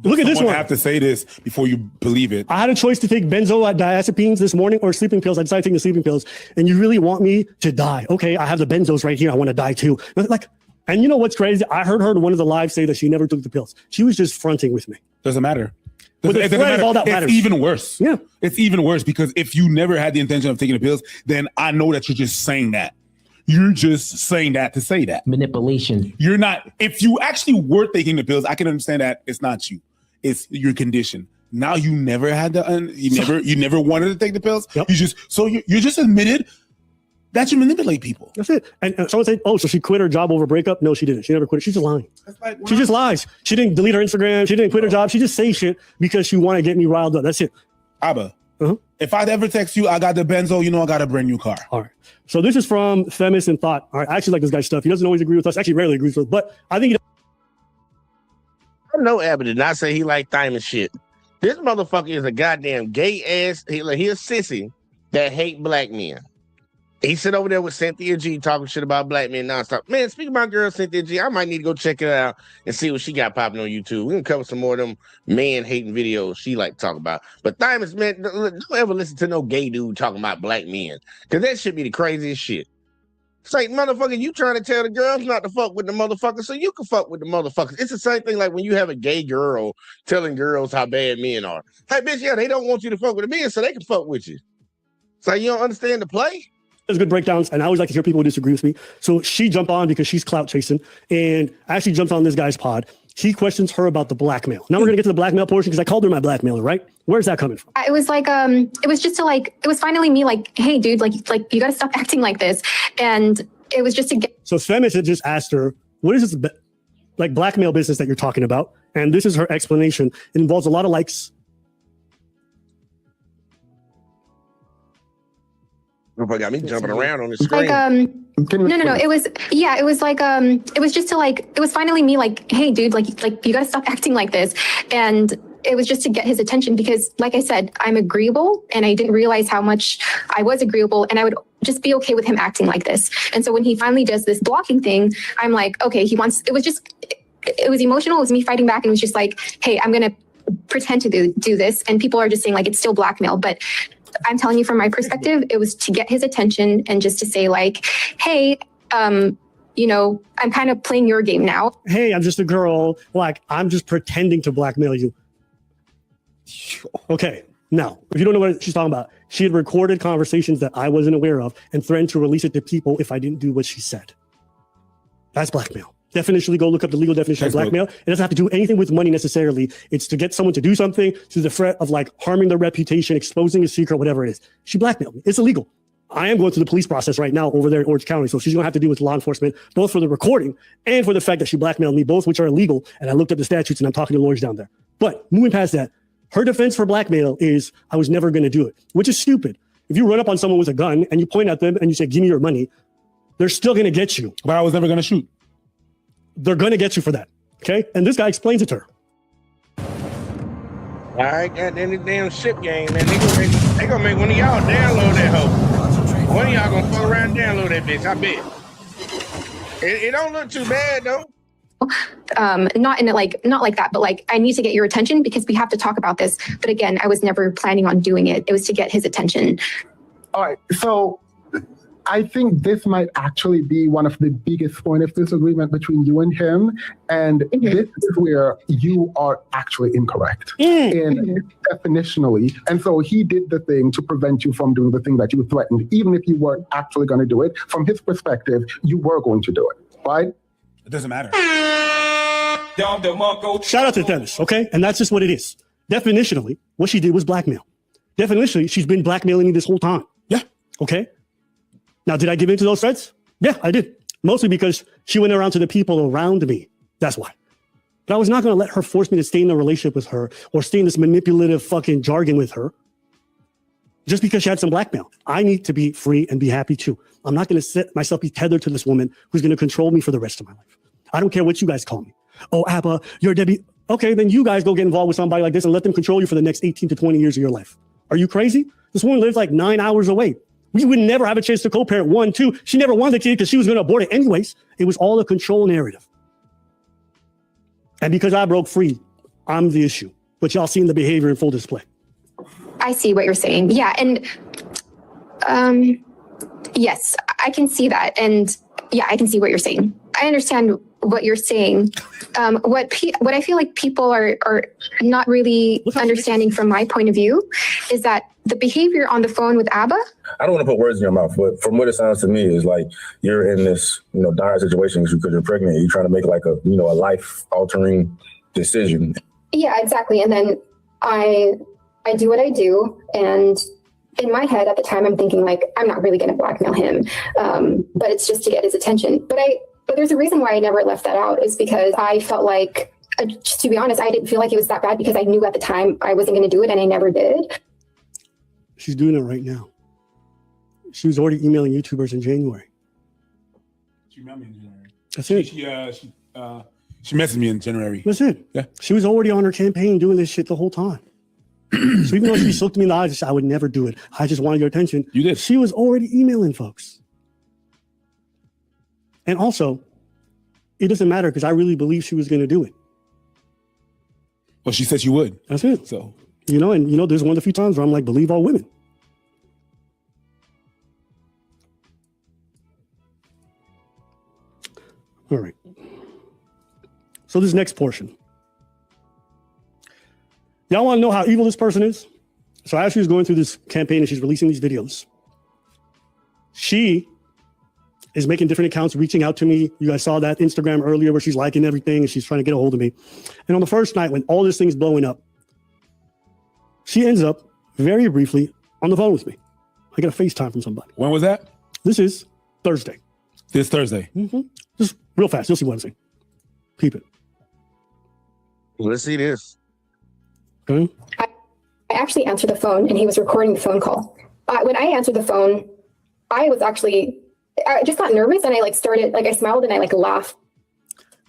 Look at this one. I have to say this before you believe it. I had a choice to take benzodiazepines this morning or sleeping pills. I decided to take the sleeping pills. And you really want me to die? Okay, I have the benzos right here. I want to die too. Like, and you know what's crazy? I heard her in one of the lives say that she never took the pills. She was just fronting with me. Doesn't matter. But the threat of all that matters. It's even worse. Yeah. It's even worse because if you never had the intention of taking the pills, then I know that you're just saying that. You're just saying that to say that. Manipulation. You're not. If you actually were taking the pills, I can understand that it's not you. It's your condition. Now you never had the. You never wanted to take the pills. Yep. You just admitted that you manipulate people. That's it. And someone said, "Oh, so she quit her job over breakup?" No, she didn't. She never quit. She's just lying. She just lies. She didn't delete her Instagram. She didn't quit her job. She just say shit because she want to get me riled up. That's it. Abba, if I'd ever text you, I got the Benzo, I got a brand new car. All right. So this is from Femis and Thought. All right. I actually like this guy's stuff. He doesn't always agree with us. Actually, rarely agrees with us. But I think I know Abba did not say he liked diamond shit. This motherfucker is a goddamn gay ass. He a sissy that hate black men. He sit over there with Cynthia G talking shit about black men nonstop. Man, speaking about girl Cynthia G, I might need to go check it out and see what she got popping on YouTube. We can cover some more of them man-hating videos she like to talk about. But Diamonds, man, don't ever listen to no gay dude talking about black men. Because that should be the craziest shit. It's like, motherfucker, you trying to tell the girls not to fuck with the motherfuckers so you can fuck with the motherfuckers. It's the same thing like when you have a gay girl telling girls how bad men are. Hey, bitch, yeah, they don't want you to fuck with the men so they can fuck with you. It's like, you don't understand the play? There's good breakdowns, and I always like to hear people who disagree with me. So she jumped on because she's clout chasing, and actually jumped on this guy's pod. He questions her about the blackmail. Now we're gonna get to the blackmail portion because I called her my blackmailer, right? Where's that coming from? It was like, it was just to like, it was finally me like, hey, dude, like you gotta stop acting like this, and it was just to get. So Femis had just asked her, what is this like blackmail business that you're talking about? And this is her explanation. It involves a lot of likes. Got me jumping around on the screen. Like, no. It was like, it was just to like, it was finally me like, hey, dude, like you gotta stop acting like this, and it was just to get his attention because, like I said, I'm agreeable, and I didn't realize how much I was agreeable, and I would just be okay with him acting like this. And so when he finally does this blocking thing, I'm like, okay, he wants. It was emotional. It was me fighting back, and it was just like, hey, I'm gonna pretend to do this, and people are just saying like it's still blackmail, but I'm telling you from my perspective, it was to get his attention and just to say like, hey, I'm kind of playing your game now. Hey, I'm just a girl. Like, I'm just pretending to blackmail you. Okay. Now, if you don't know what she's talking about, she had recorded conversations that I wasn't aware of and threatened to release it to people if I didn't do what she said. That's blackmail. Definitionally, go look up the legal definition of blackmail. It doesn't have to do anything with money necessarily. It's to get someone to do something to the threat of like harming their reputation, exposing a secret, whatever it is. She blackmailed me. It's illegal. I am going through the police process right now over there in Orange County. So she's going to have to deal with law enforcement, both for the recording and for the fact that she blackmailed me, both which are illegal. And I looked up the statutes and I'm talking to lawyers down there. But moving past that, her defense for blackmail is I was never going to do it, which is stupid. If you run up on someone with a gun and you point at them and you say, give me your money, they're still going to get you. But I was never going to shoot. They're going to get you for that. Okay. And this guy explains it to her. All right, got any damn ship game, man. They gonna make one of y'all download that hoe. One of y'all gonna fuck around and download that bitch, I bet. It don't look too bad though. Not like that, but like I need to get your attention because we have to talk about this. But again, I was never planning on doing it. It was to get his attention. All right. So I think this might actually be one of the biggest points of disagreement between you and him. And this is where you are actually incorrect definitionally. And so he did the thing to prevent you from doing the thing that you threatened. Even if you weren't actually going to do it, from his perspective, you were going to do it, right? It doesn't matter. Shout out to Dennis, okay? And that's just what it is. Definitionally, what she did was blackmail. Definitionally, she's been blackmailing me this whole time. Yeah. Okay? Now, did I give in to those threats? Yeah, I did. Mostly because she went around to the people around me. That's why. But I was not going to let her force me to stay in a relationship with her or stay in this manipulative fucking jargon with her just because she had some blackmail. I need to be free and be happy too. I'm not going to let myself be tethered to this woman who's going to control me for the rest of my life. I don't care what you guys call me. Oh, Abba, you're Debbie. Okay, then you guys go get involved with somebody like this and let them control you for the next 18 to 20 years of your life. Are you crazy? This woman lives like 9 hours away. We would never have a chance to co-parent. 1, 2. She never wanted the kid because she was going to abort it anyways. It was all a control narrative. And because I broke free, I'm the issue. But y'all seen the behavior in full display. I see what you're saying. Yeah. And yes, I can see that. And yeah, I can see what you're saying. I understand what you're saying. What I feel like people are not really understanding from my point of view is that the behavior on the phone with Abba. I don't want to put words in your mouth, but from what it sounds to me is like you're in this, dire situation because you're pregnant. You're trying to make like a life-altering decision. Yeah, exactly. And then I do what I do, and in my head at the time, I'm thinking like, I'm not really going to blackmail him, but it's just to get his attention. But there's a reason why I never left that out, is because I felt like, to be honest, I didn't feel like it was that bad because I knew at the time I wasn't going to do it, and I never did. She's doing it right now. She was already emailing YouTubers in January. She emailed me in January. That's it. She messaged me in January. That's it. Yeah. She was already on her campaign doing this shit the whole time. So even though she looked me in the eyes and said, I would never do it, I just wanted your attention. You did. She was already emailing folks. And also, it doesn't matter because I really believe she was going to do it. Well, she said she would. That's it. So, there's one of the few times where I'm like, believe all women. All right. So this next portion. Y'all want to know how evil this person is? So as she was going through this campaign and she's releasing these videos, she is making different accounts, reaching out to me. You guys saw that Instagram earlier where she's liking everything and she's trying to get a hold of me. And on the first night when all this thing's blowing up, she ends up very briefly on the phone with me. I got a FaceTime from somebody. When was that? This is Thursday. This Thursday. Mm-hmm. Just real fast. You'll see what I'm saying. Keep it. Let's see this. Okay. I actually answered the phone and he was recording the phone call. When I answered the phone, I just got nervous and I smiled and I laughed.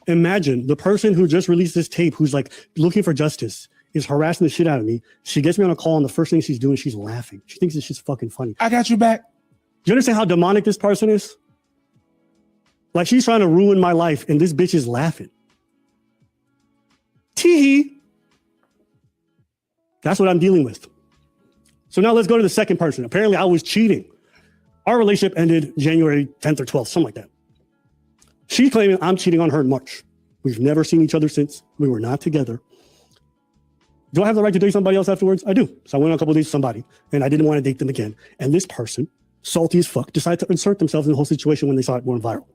Imagine the person who just released this tape, who's like looking for justice, is harassing the shit out of me. She gets me on a call and the first thing she's doing, she's laughing. She thinks this shit's fucking funny. I got you back. Do you understand how demonic this person is? Like she's trying to ruin my life and this bitch is laughing. Tee-hee. That's what I'm dealing with. So now let's go to the second person. Apparently I was cheating. Our relationship ended January 10th or 12th, something like that. She's claiming I'm cheating on her in March. We've never seen each other since. We were not together. Do I have the right to date somebody else afterwards? I do. So I went on a couple of dates with somebody and I didn't want to date them again. And this person, salty as fuck, decided to insert themselves in the whole situation when they saw it going viral.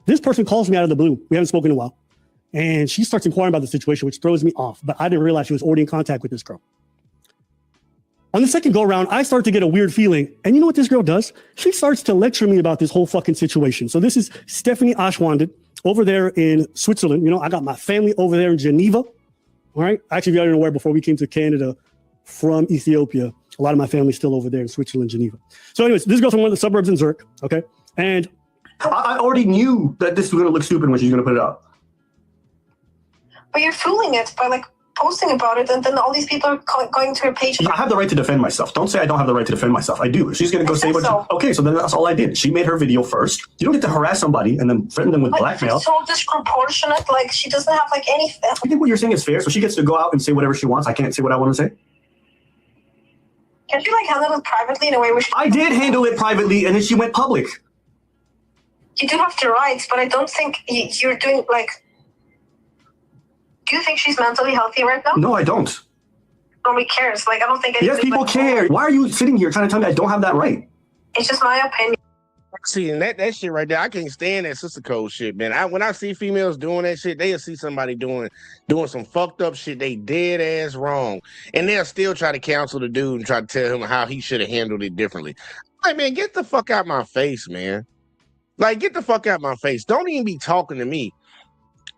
This person calls me out of the blue. We haven't spoken in a while. And she starts inquiring about the situation, which throws me off. But I didn't realize she was already in contact with this girl. On the second go around, I start to get a weird feeling. And you know what this girl does? She starts to lecture me about this whole fucking situation. So this is Stephanie Ashwanded over there in Switzerland. You know, I got my family over there in Geneva. All right. Actually, if you already know where, before we came to Canada from Ethiopia, a lot of my family's still over there in Switzerland, Geneva. So anyways, this girl's from one of the suburbs in Zurich. Okay. And I already knew that this was going to look stupid when she's going to put it up. But you're fooling it by posting about it, and then all these people are going to her page. I have the right to defend myself. Don't say I don't have the right to defend myself. I do. If she's going to go say what... Okay, so then that's all I did. She made her video first. You don't get to harass somebody and then threaten them with blackmail. It's so disproportionate. She doesn't have anything. I think what you're saying is fair, so she gets to go out and say whatever she wants. I can't say what I want to say. Can't you handle it privately in a way where I did handle it privately, and then she went public. You do have the rights, but I don't think you're doing Do you think she's mentally healthy right now? No, I don't. Nobody cares. I don't think yes, people care. Why are you sitting here trying to tell me I don't have that right? It's just my opinion. See, and that shit right there, I can't stand that sister code shit, man. When I see females doing that shit, they'll see somebody doing some fucked up shit, they dead ass wrong. And they'll still try to counsel the dude and try to tell him how he should have handled it differently. Man, get the fuck out my face, man. Get the fuck out my face. Don't even be talking to me.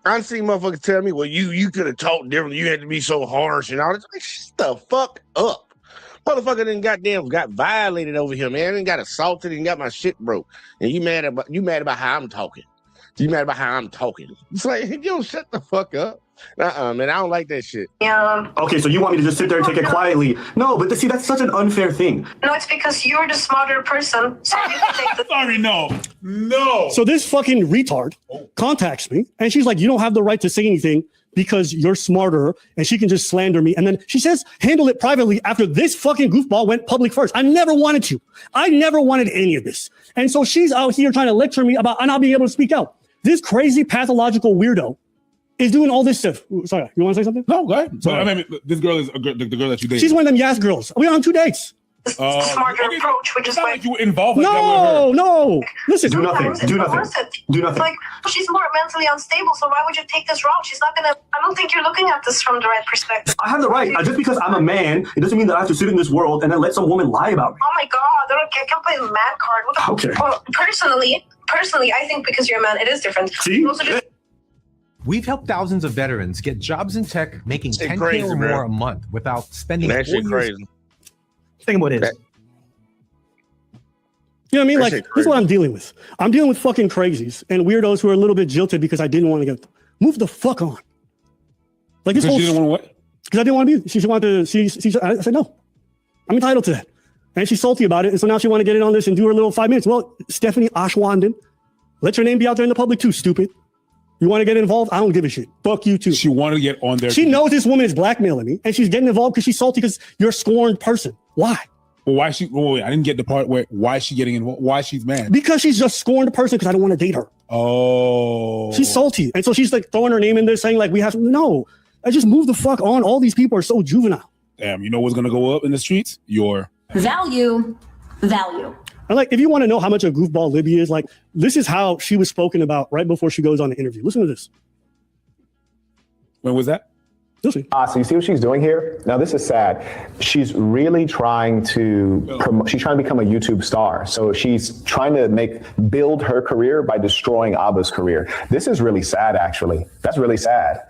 I've seen motherfuckers tell me, well, you could have talked differently. You had to be so harsh and all this. Shut the fuck up. Motherfucker done got violated over here, man. And got assaulted and got my shit broke. And you mad about how I'm talking. You mad about how I'm talking. It's you don't shut the fuck up. Man, I don't like that shit. Yeah. Okay, so you want me to just sit there and take it quietly? No, but see, that's such an unfair thing. No, it's because you're the smarter person. So you can take the Sorry, no. So this fucking retard contacts me and she's like, you don't have the right to say anything because you're smarter, and she can just slander me. And then she says, handle it privately after this fucking goofball went public first. I never wanted to. I never wanted any of this. And so she's out here trying to lecture me about not being able to speak out. This crazy pathological weirdo is doing all this stuff. Sorry, you want to say something? No, go ahead. So, this girl is the girl that you dated. She's one of them Yas girls. We went on 2 dates. smarter approach, which is like you involved. No. Listen, do nothing. Do nothing. Do nothing. Like, she's more mentally unstable, so why would you take this route? She's not gonna. I don't think you're looking at this from the right perspective. I have the right. Just because I'm a man, it doesn't mean that I have to sit in this world and then let some woman lie about me. Oh my god, I can't play the man card. What the Okay. Well, personally, I think because you're a man, it is different. See? We've helped thousands of veterans get jobs in tech, making Shit 10K crazy, or bro. more a month without spending That 4 shit years. crazy. Think about this. You know what I mean? That Like, shit this is what I'm dealing with. I'm dealing with fucking crazies and weirdos who are a little bit jilted because I didn't want to get move the fuck on. Like this Because whole she didn't want to what? because I didn't want to be. She wanted to. I said no. I'm entitled to that. And she's salty about it. And so now she want to get in on this and do her little 5 minutes. Well, Stephanie Ashwanden, let your name be out there in the public too, stupid. You want to get involved? I don't give a shit. Fuck you too. She wanted to get on there. She knows this woman is blackmailing me and she's getting involved because she's salty because you're a scorned person. Why? Well, why she? Oh, wait, I didn't get the part where why is she getting involved? Why she's mad? Because she's just scorned person because I don't want to date her. Oh, She's salty. And so she's like throwing her name in there saying like we have to. No, I just move the fuck on. All these people are so juvenile. Damn, you know what's gonna go up in the streets? Your Value. And like, if you want to know how much a goofball Libby is, like, this is how she was spoken about right before she goes on the interview. Listen to this. When was that? So you see what she's doing here? Now this is sad. She's really trying to she's trying to become a YouTube star. So she's trying to build her career by destroying Abba's career. This is really sad, actually. That's really sad.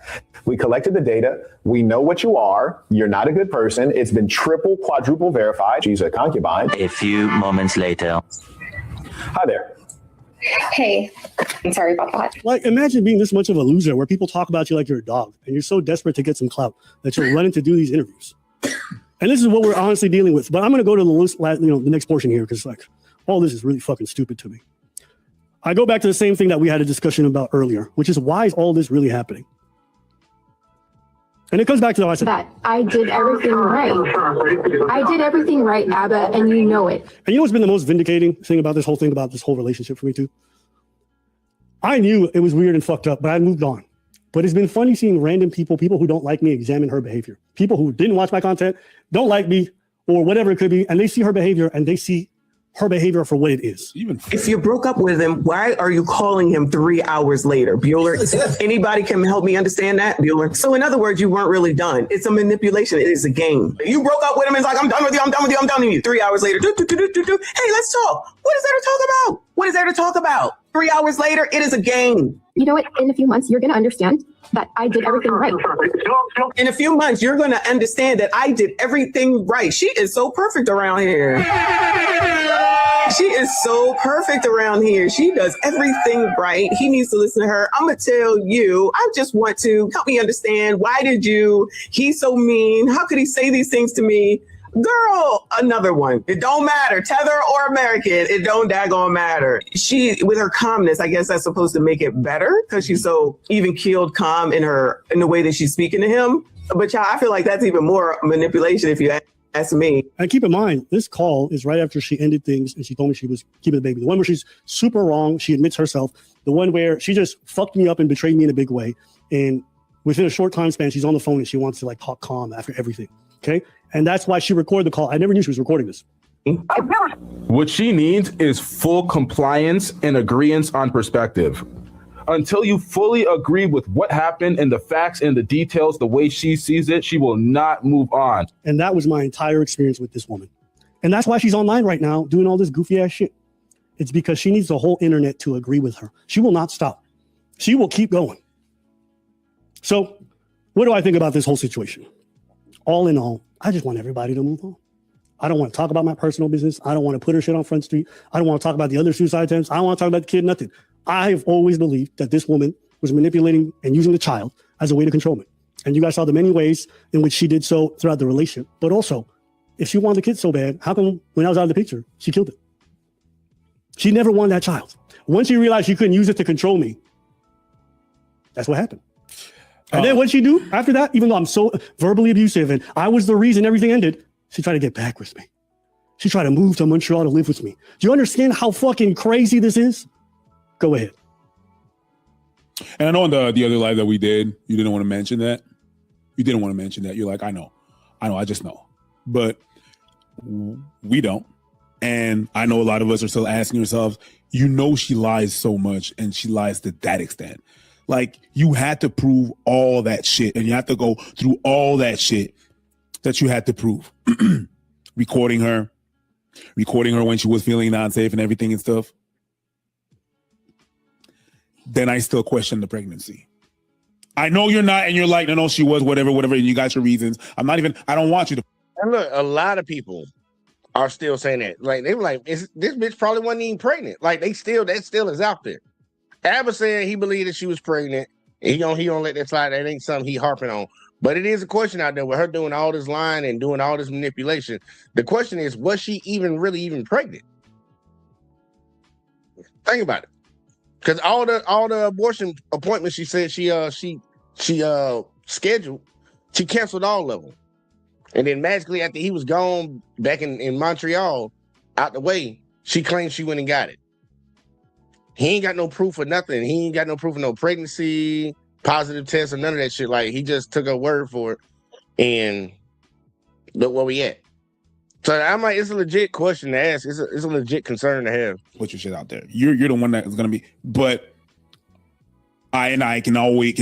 We collected the data. We know what you are. You're not a good person. It's been triple, quadruple verified. She's a concubine. A few moments later. Hi there. Hey, I'm sorry about that. Like, imagine being this much of a loser where people talk about you like you're a dog and you're so desperate to get some clout that you're running to do these interviews. And this is what we're honestly dealing with. But I'm going to go to the next portion here because like all this is really fucking stupid to me. I go back to the same thing that we had a discussion about earlier, which is why is all this really happening? And it comes back to what I said. That I did everything right. I did everything right, Abba, and you know it. And you know what's been the most vindicating thing about this whole relationship for me too? I knew it was weird and fucked up, but I moved on. But it's been funny seeing random people who don't like me, examine her behavior. People who didn't watch my content, don't like me, or whatever it could be, and they see her behavior and they see her behavior for what it is. If you broke up with him, why are you calling him 3 hours later? Bueller, anybody can help me understand that, Bueller? So in other words, you weren't really done. It's a manipulation. It is a game. You broke up with him and it's like, I'm done with you, I'm done with you, I'm done with you. 3 hours later, hey, let's talk. What is there to talk about? What is there to talk about? 3 hours later, it is a game. You know what? In a few months, you're going to understand that I did everything right. In a few months, you're going to understand that I did everything right. She is so perfect around here. She is so perfect around here. She does everything right. He needs to listen to her. I'm going to tell you, I just want to help me understand. He's so mean. How could he say these things to me? Girl, another one. It don't matter. Tether or American, it don't daggone matter. She, with her calmness, I guess that's supposed to make it better because she's so even keeled, calm in the way that she's speaking to him. But y'all, I feel like that's even more manipulation if you ask me. And keep in mind, this call is right after she ended things and she told me she was keeping the baby. The one where she's super wrong, she admits herself. The one where she just fucked me up and betrayed me in a big way. And within a short time span, she's on the phone and she wants to like talk calm after everything. Okay. And that's why she recorded the call. I never knew she was recording this. What she needs is full compliance and agreement on perspective. Until you fully agree with what happened and the facts and the details, the way she sees it, she will not move on. And that was my entire experience with this woman. And that's why she's online right now doing all this goofy ass shit. It's because she needs the whole internet to agree with her. She will not stop. She will keep going. So what do I think about this whole situation? All in all, I just want everybody to move on. I don't want to talk about my personal business. I don't want to put her shit on Front Street. I don't want to talk about the other suicide attempts. I don't want to talk about the kid, nothing. I have always believed that this woman was manipulating and using the child as a way to control me. And you guys saw the many ways in which she did so throughout the relationship. But also, if she wanted the kid so bad, how come when I was out of the picture, she killed it? She never wanted that child. Once she realized she couldn't use it to control me, that's what happened. And then what'd she do after that? Even though I'm so verbally abusive and I was the reason everything ended, she tried to get back with me. She tried to move to Montreal to live with me. Do you understand how fucking crazy this is? Go ahead. And I know on the other live that we did, you didn't want to mention that. You didn't want to mention that. You're like, I know, I just know. But We don't. And I know a lot of us are still asking ourselves, you know, she lies so much and she lies to that extent. Like, you had to prove all that shit, and you have to go through all that shit that you had to prove. Recording her when she was feeling unsafe and everything and stuff. Then I still question the pregnancy. I know you're not, and you're like, no, she was, whatever, and you got your reasons. I don't want you to. And look, a lot of people are still saying that. Like, they were like, this bitch probably wasn't even pregnant. Like, that still is out there. Abba said he believed that she was pregnant. And he don't let that slide. That ain't something he harping on. But it is a question out there with her doing all this lying and doing all this manipulation. The question is, was she even pregnant? Think about it. Because all the abortion appointments she said she scheduled, she canceled all of them. And then magically, after he was gone back in Montreal, out the way, she claimed she went and got it. He ain't got no proof of nothing. He ain't got no proof of no pregnancy, positive test, or none of that shit. Like, he just took her word for it. And look where we at. So I'm like, it's a legit question to ask. It's a legit concern to have. Put your shit out there. You're the one that is gonna be. But I can always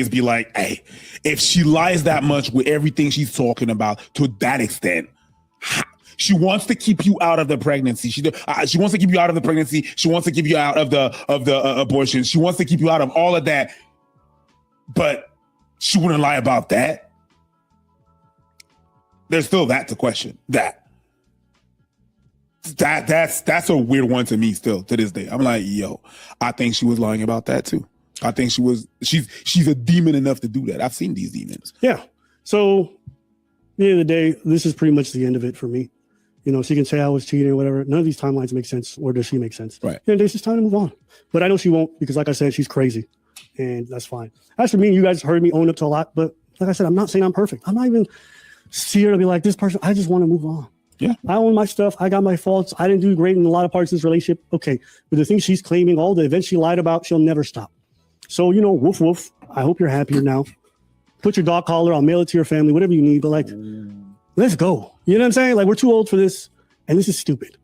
be like, hey, if she lies that much with everything she's talking about to that extent, she wants to keep you out of the pregnancy. She wants to keep you out of the pregnancy. She wants to keep you out of the abortion. She wants to keep you out of all of that. But she wouldn't lie about that. There's still that to question. That's a weird one to me still to this day. I'm like, yo, I think she was lying about that too. I think she's a demon enough to do that. I've seen these demons. Yeah. So at the end of the day, this is pretty much the end of it for me. You know, she can say I was cheating or whatever. None of these timelines make sense, or does she make sense? Right. And it's just time to move on. But I know she won't, because like I said, she's crazy. And that's fine. As for me, you guys heard me own up to a lot, but like I said, I'm not saying I'm perfect. I'm not even here to be like this person. I just want to move on. Yeah. I own my stuff. I got my faults. I didn't do great in a lot of parts of this relationship. Okay. But the things she's claiming, all the events she lied about, she'll never stop. So, you know, woof, woof. I hope you're happier now. Put your dog collar. I'll mail it to your family, whatever you need. But like, let's go. You know what I'm saying? Like, we're too old for this. And this is stupid.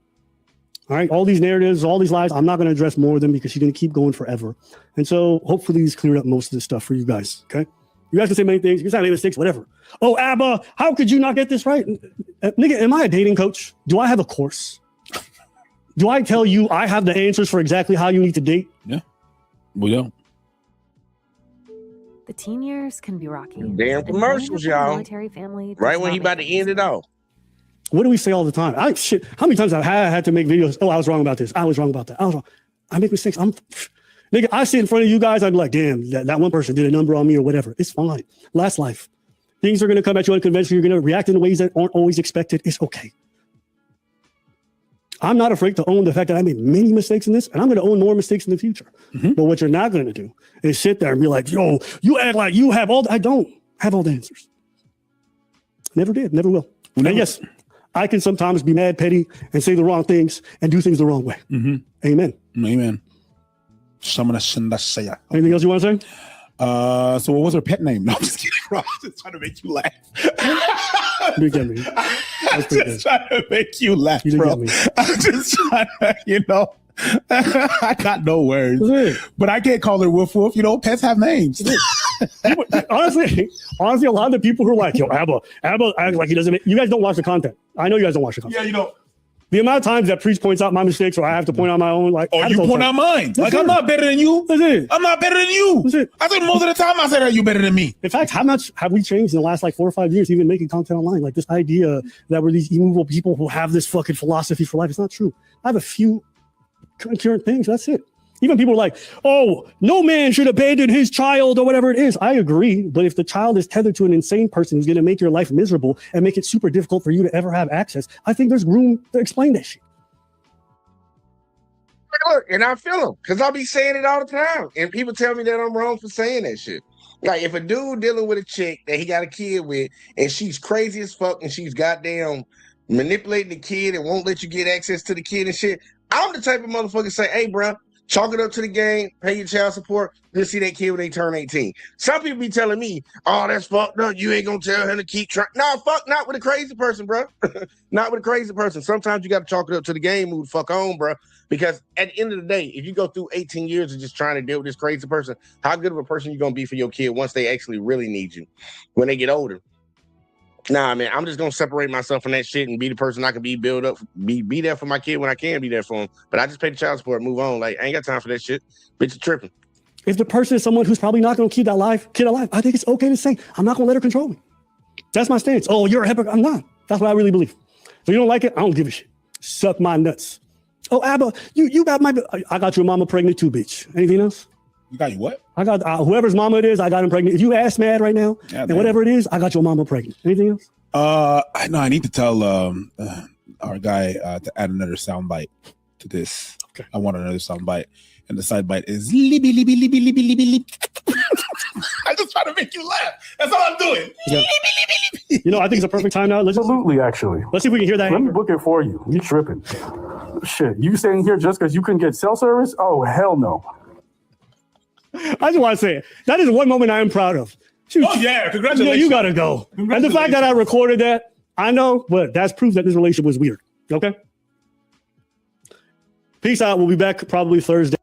All right. All these narratives, all these lies, I'm not going to address more of them because she's going to keep going forever. And so hopefully these cleared up most of this stuff for you guys. Okay. You guys can say many things. You can say I made mistakes, whatever. Oh, Abba, how could you not get this right? Nigga, am I a dating coach? Do I have a course? Do I tell you I have the answers for exactly how you need to date? Yeah. We don't. The teen years can be rocky. Damn commercials, y'all. Military family Right when he about to end it all. What do we say all the time? How many times I've had to make videos? Oh, I was wrong about this. I was wrong about that. I was wrong. I make mistakes. Nigga, I sit in front of you guys. I'd be like, damn, that one person did a number on me or whatever. It's fine. Last life. Things are going to come at you unconventional. You're going to react in ways that aren't always expected. It's okay. I'm not afraid to own the fact that I made many mistakes in this, and I'm going to own more mistakes in the future. Mm-hmm. But what you're not going to do is sit there and be like, yo, you act like you have all I don't have all the answers. Never did. Never will. And yes, I can sometimes be mad, petty, and say the wrong things and do things the wrong way. Mm-hmm. Amen. Amen. Anything else you want to say? So what was her pet name? No, I'm just kidding, bro. I'm just trying to make you laugh. You get me. I'm just trying to make you laugh, bro. I'm just trying to, you know. I got no words. But I can't call her Woof Woof. You know, pets have names. honestly, a lot of the people who are like, yo, Abba act like he doesn't you guys don't watch the content. I know you guys don't watch the content. Yeah, you don't. The amount of times that Priest points out my mistakes or I have to point out my own, like, or you point out mine. Like, I'm not better than you. That's it. I'm not better than you. That's it. I think most of the time I said, are you better than me? In fact, how much have we changed in the last like 4 or 5 years, even making content online? Like this idea that we're these immovable people who have this fucking philosophy for life. It's not true. I have a few concurrent things. That's it. Even people are like, oh, no man should abandon his child or whatever it is. I agree. But if the child is tethered to an insane person who's going to make your life miserable and make it super difficult for you to ever have access, I think there's room to explain that shit. Look, and I feel them because I'll be saying it all the time. And people tell me that I'm wrong for saying that shit. Like, if a dude dealing with a chick that he got a kid with and she's crazy as fuck and she's goddamn manipulating the kid and won't let you get access to the kid and shit, I'm the type of motherfucker say, hey, bro, Chalk it up to the game, pay your child support, you'll see that kid when they turn 18. Some people be telling me, oh, that's fucked up. You ain't gonna tell him to keep trying. No, fuck, not with a crazy person, bro. Not with a crazy person. Sometimes you got to chalk it up to the game, move the fuck on, bro. Because at the end of the day, if you go through 18 years of just trying to deal with this crazy person, how good of a person you gonna be for your kid once they actually really need you when they get older? Nah, man, I'm just gonna separate myself from that shit and be the person I can be, build up, be there for my kid when I can be there for him. But I just pay the child support, move on. Like, I ain't got time for that shit. Bitch, you tripping. If the person is someone who's probably not gonna keep that kid alive, I think it's okay to say, I'm not gonna let her control me. That's my stance. Oh, you're a hypocrite. I'm not. That's what I really believe. If you don't like it, I don't give a shit. Suck my nuts. Oh, Abba, you got I got your mama pregnant too, bitch. Anything else? You got you what? I got whoever's mama it is, I got him pregnant. If you ass mad right now, and whatever it is, I got your mama pregnant. Anything else? I need to tell our guy to add another soundbite to this. Okay. I want another soundbite. And the side bite is libby, libby, libby, libby, libby, libby. I just try to make you laugh. That's all I'm doing. Yeah. You know, I think it's a perfect time now. Absolutely, actually. Let's see if we can hear that. Let me book it for you. You tripping. Shit, you staying here just because you couldn't get cell service? Oh, hell no. I just want to say it. That is one moment I am proud of. Oh, yeah. Congratulations. You got to go. And the fact that I recorded that, I know, but that's proof that this relationship was weird. Okay? Peace out. We'll be back probably Thursday.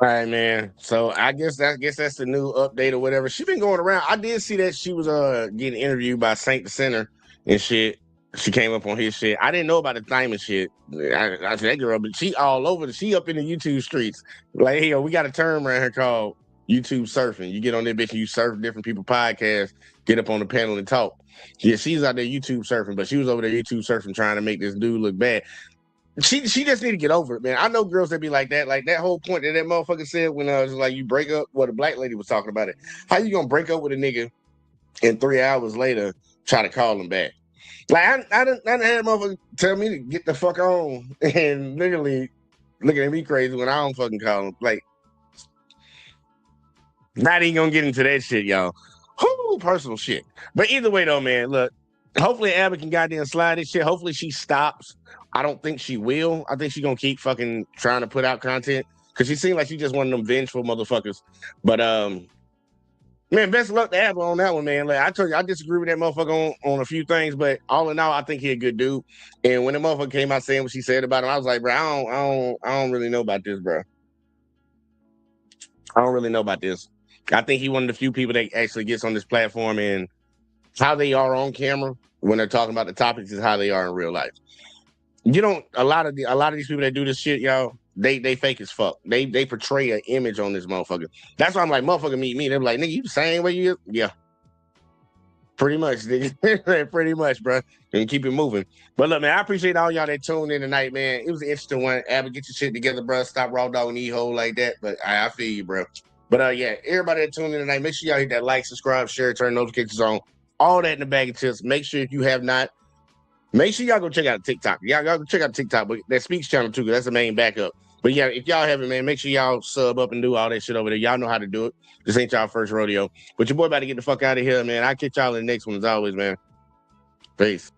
All right, man. So I guess that's the new update or whatever. She been going around. I did see that she was getting interviewed by Saint the Center and shit. She came up on his shit. I didn't know about the time and shit. I said that girl, but she all over. She up in the YouTube streets. Like, hey, we got a term around here called YouTube surfing. You get on that bitch and you surf different people's podcasts, get up on the panel and talk. Yeah, she's out there YouTube surfing, but she was over there YouTube surfing trying to make this dude look bad. She just need to get over it, man. I know girls that be like that. Like that whole point that motherfucker said when I was like, you break up. Well, the black lady was talking about it. How you gonna break up with a nigga and 3 hours later try to call him back? Like I done had a motherfucker tell me to get the fuck on and literally looking at me crazy when I don't fucking call him. Like, not even gonna get into that shit, y'all. Whoo, personal shit. But either way though, man, look, hopefully Abby can goddamn slide this shit. Hopefully she stops. I don't think she will. I think she's gonna keep fucking trying to put out content because she seemed like she just one of them vengeful motherfuckers. But man, best of luck to Abby on that one, man. Like I told you, I disagree with that motherfucker on a few things, but all in all, I think he a good dude. And when the motherfucker came out saying what she said about him, I was like, bro, I don't really know about this, bro. I don't really know about this. I think he one of the few people that actually gets on this platform, and how they are on camera when they're talking about the topics is how they are in real life. You don't. A lot of these people that do this shit, y'all, they fake as fuck. They portray an image on this motherfucker. That's why I'm like, motherfucker, meet me. They're like, nigga, you the same way you? Yeah, pretty much, nigga. Pretty much, bro. And keep it moving. But look, man, I appreciate all y'all that tuned in tonight, man. It was an interesting one. Abby, get your shit together, bro. Stop raw dogging E-hole like that. But I feel you, bro. But yeah, everybody that tuned in tonight, make sure y'all hit that like, subscribe, share, turn notifications on. All that in the bag of chips. Make sure if you have not, make sure y'all go check out TikTok. Y'all go check out TikTok, but that Speaks channel too, because that's the main backup. But yeah, if y'all haven't, man, make sure y'all sub up and do all that shit over there. Y'all know how to do it. This ain't y'all first rodeo. But your boy about to get the fuck out of here, man. I'll catch y'all in the next one as always, man. Peace.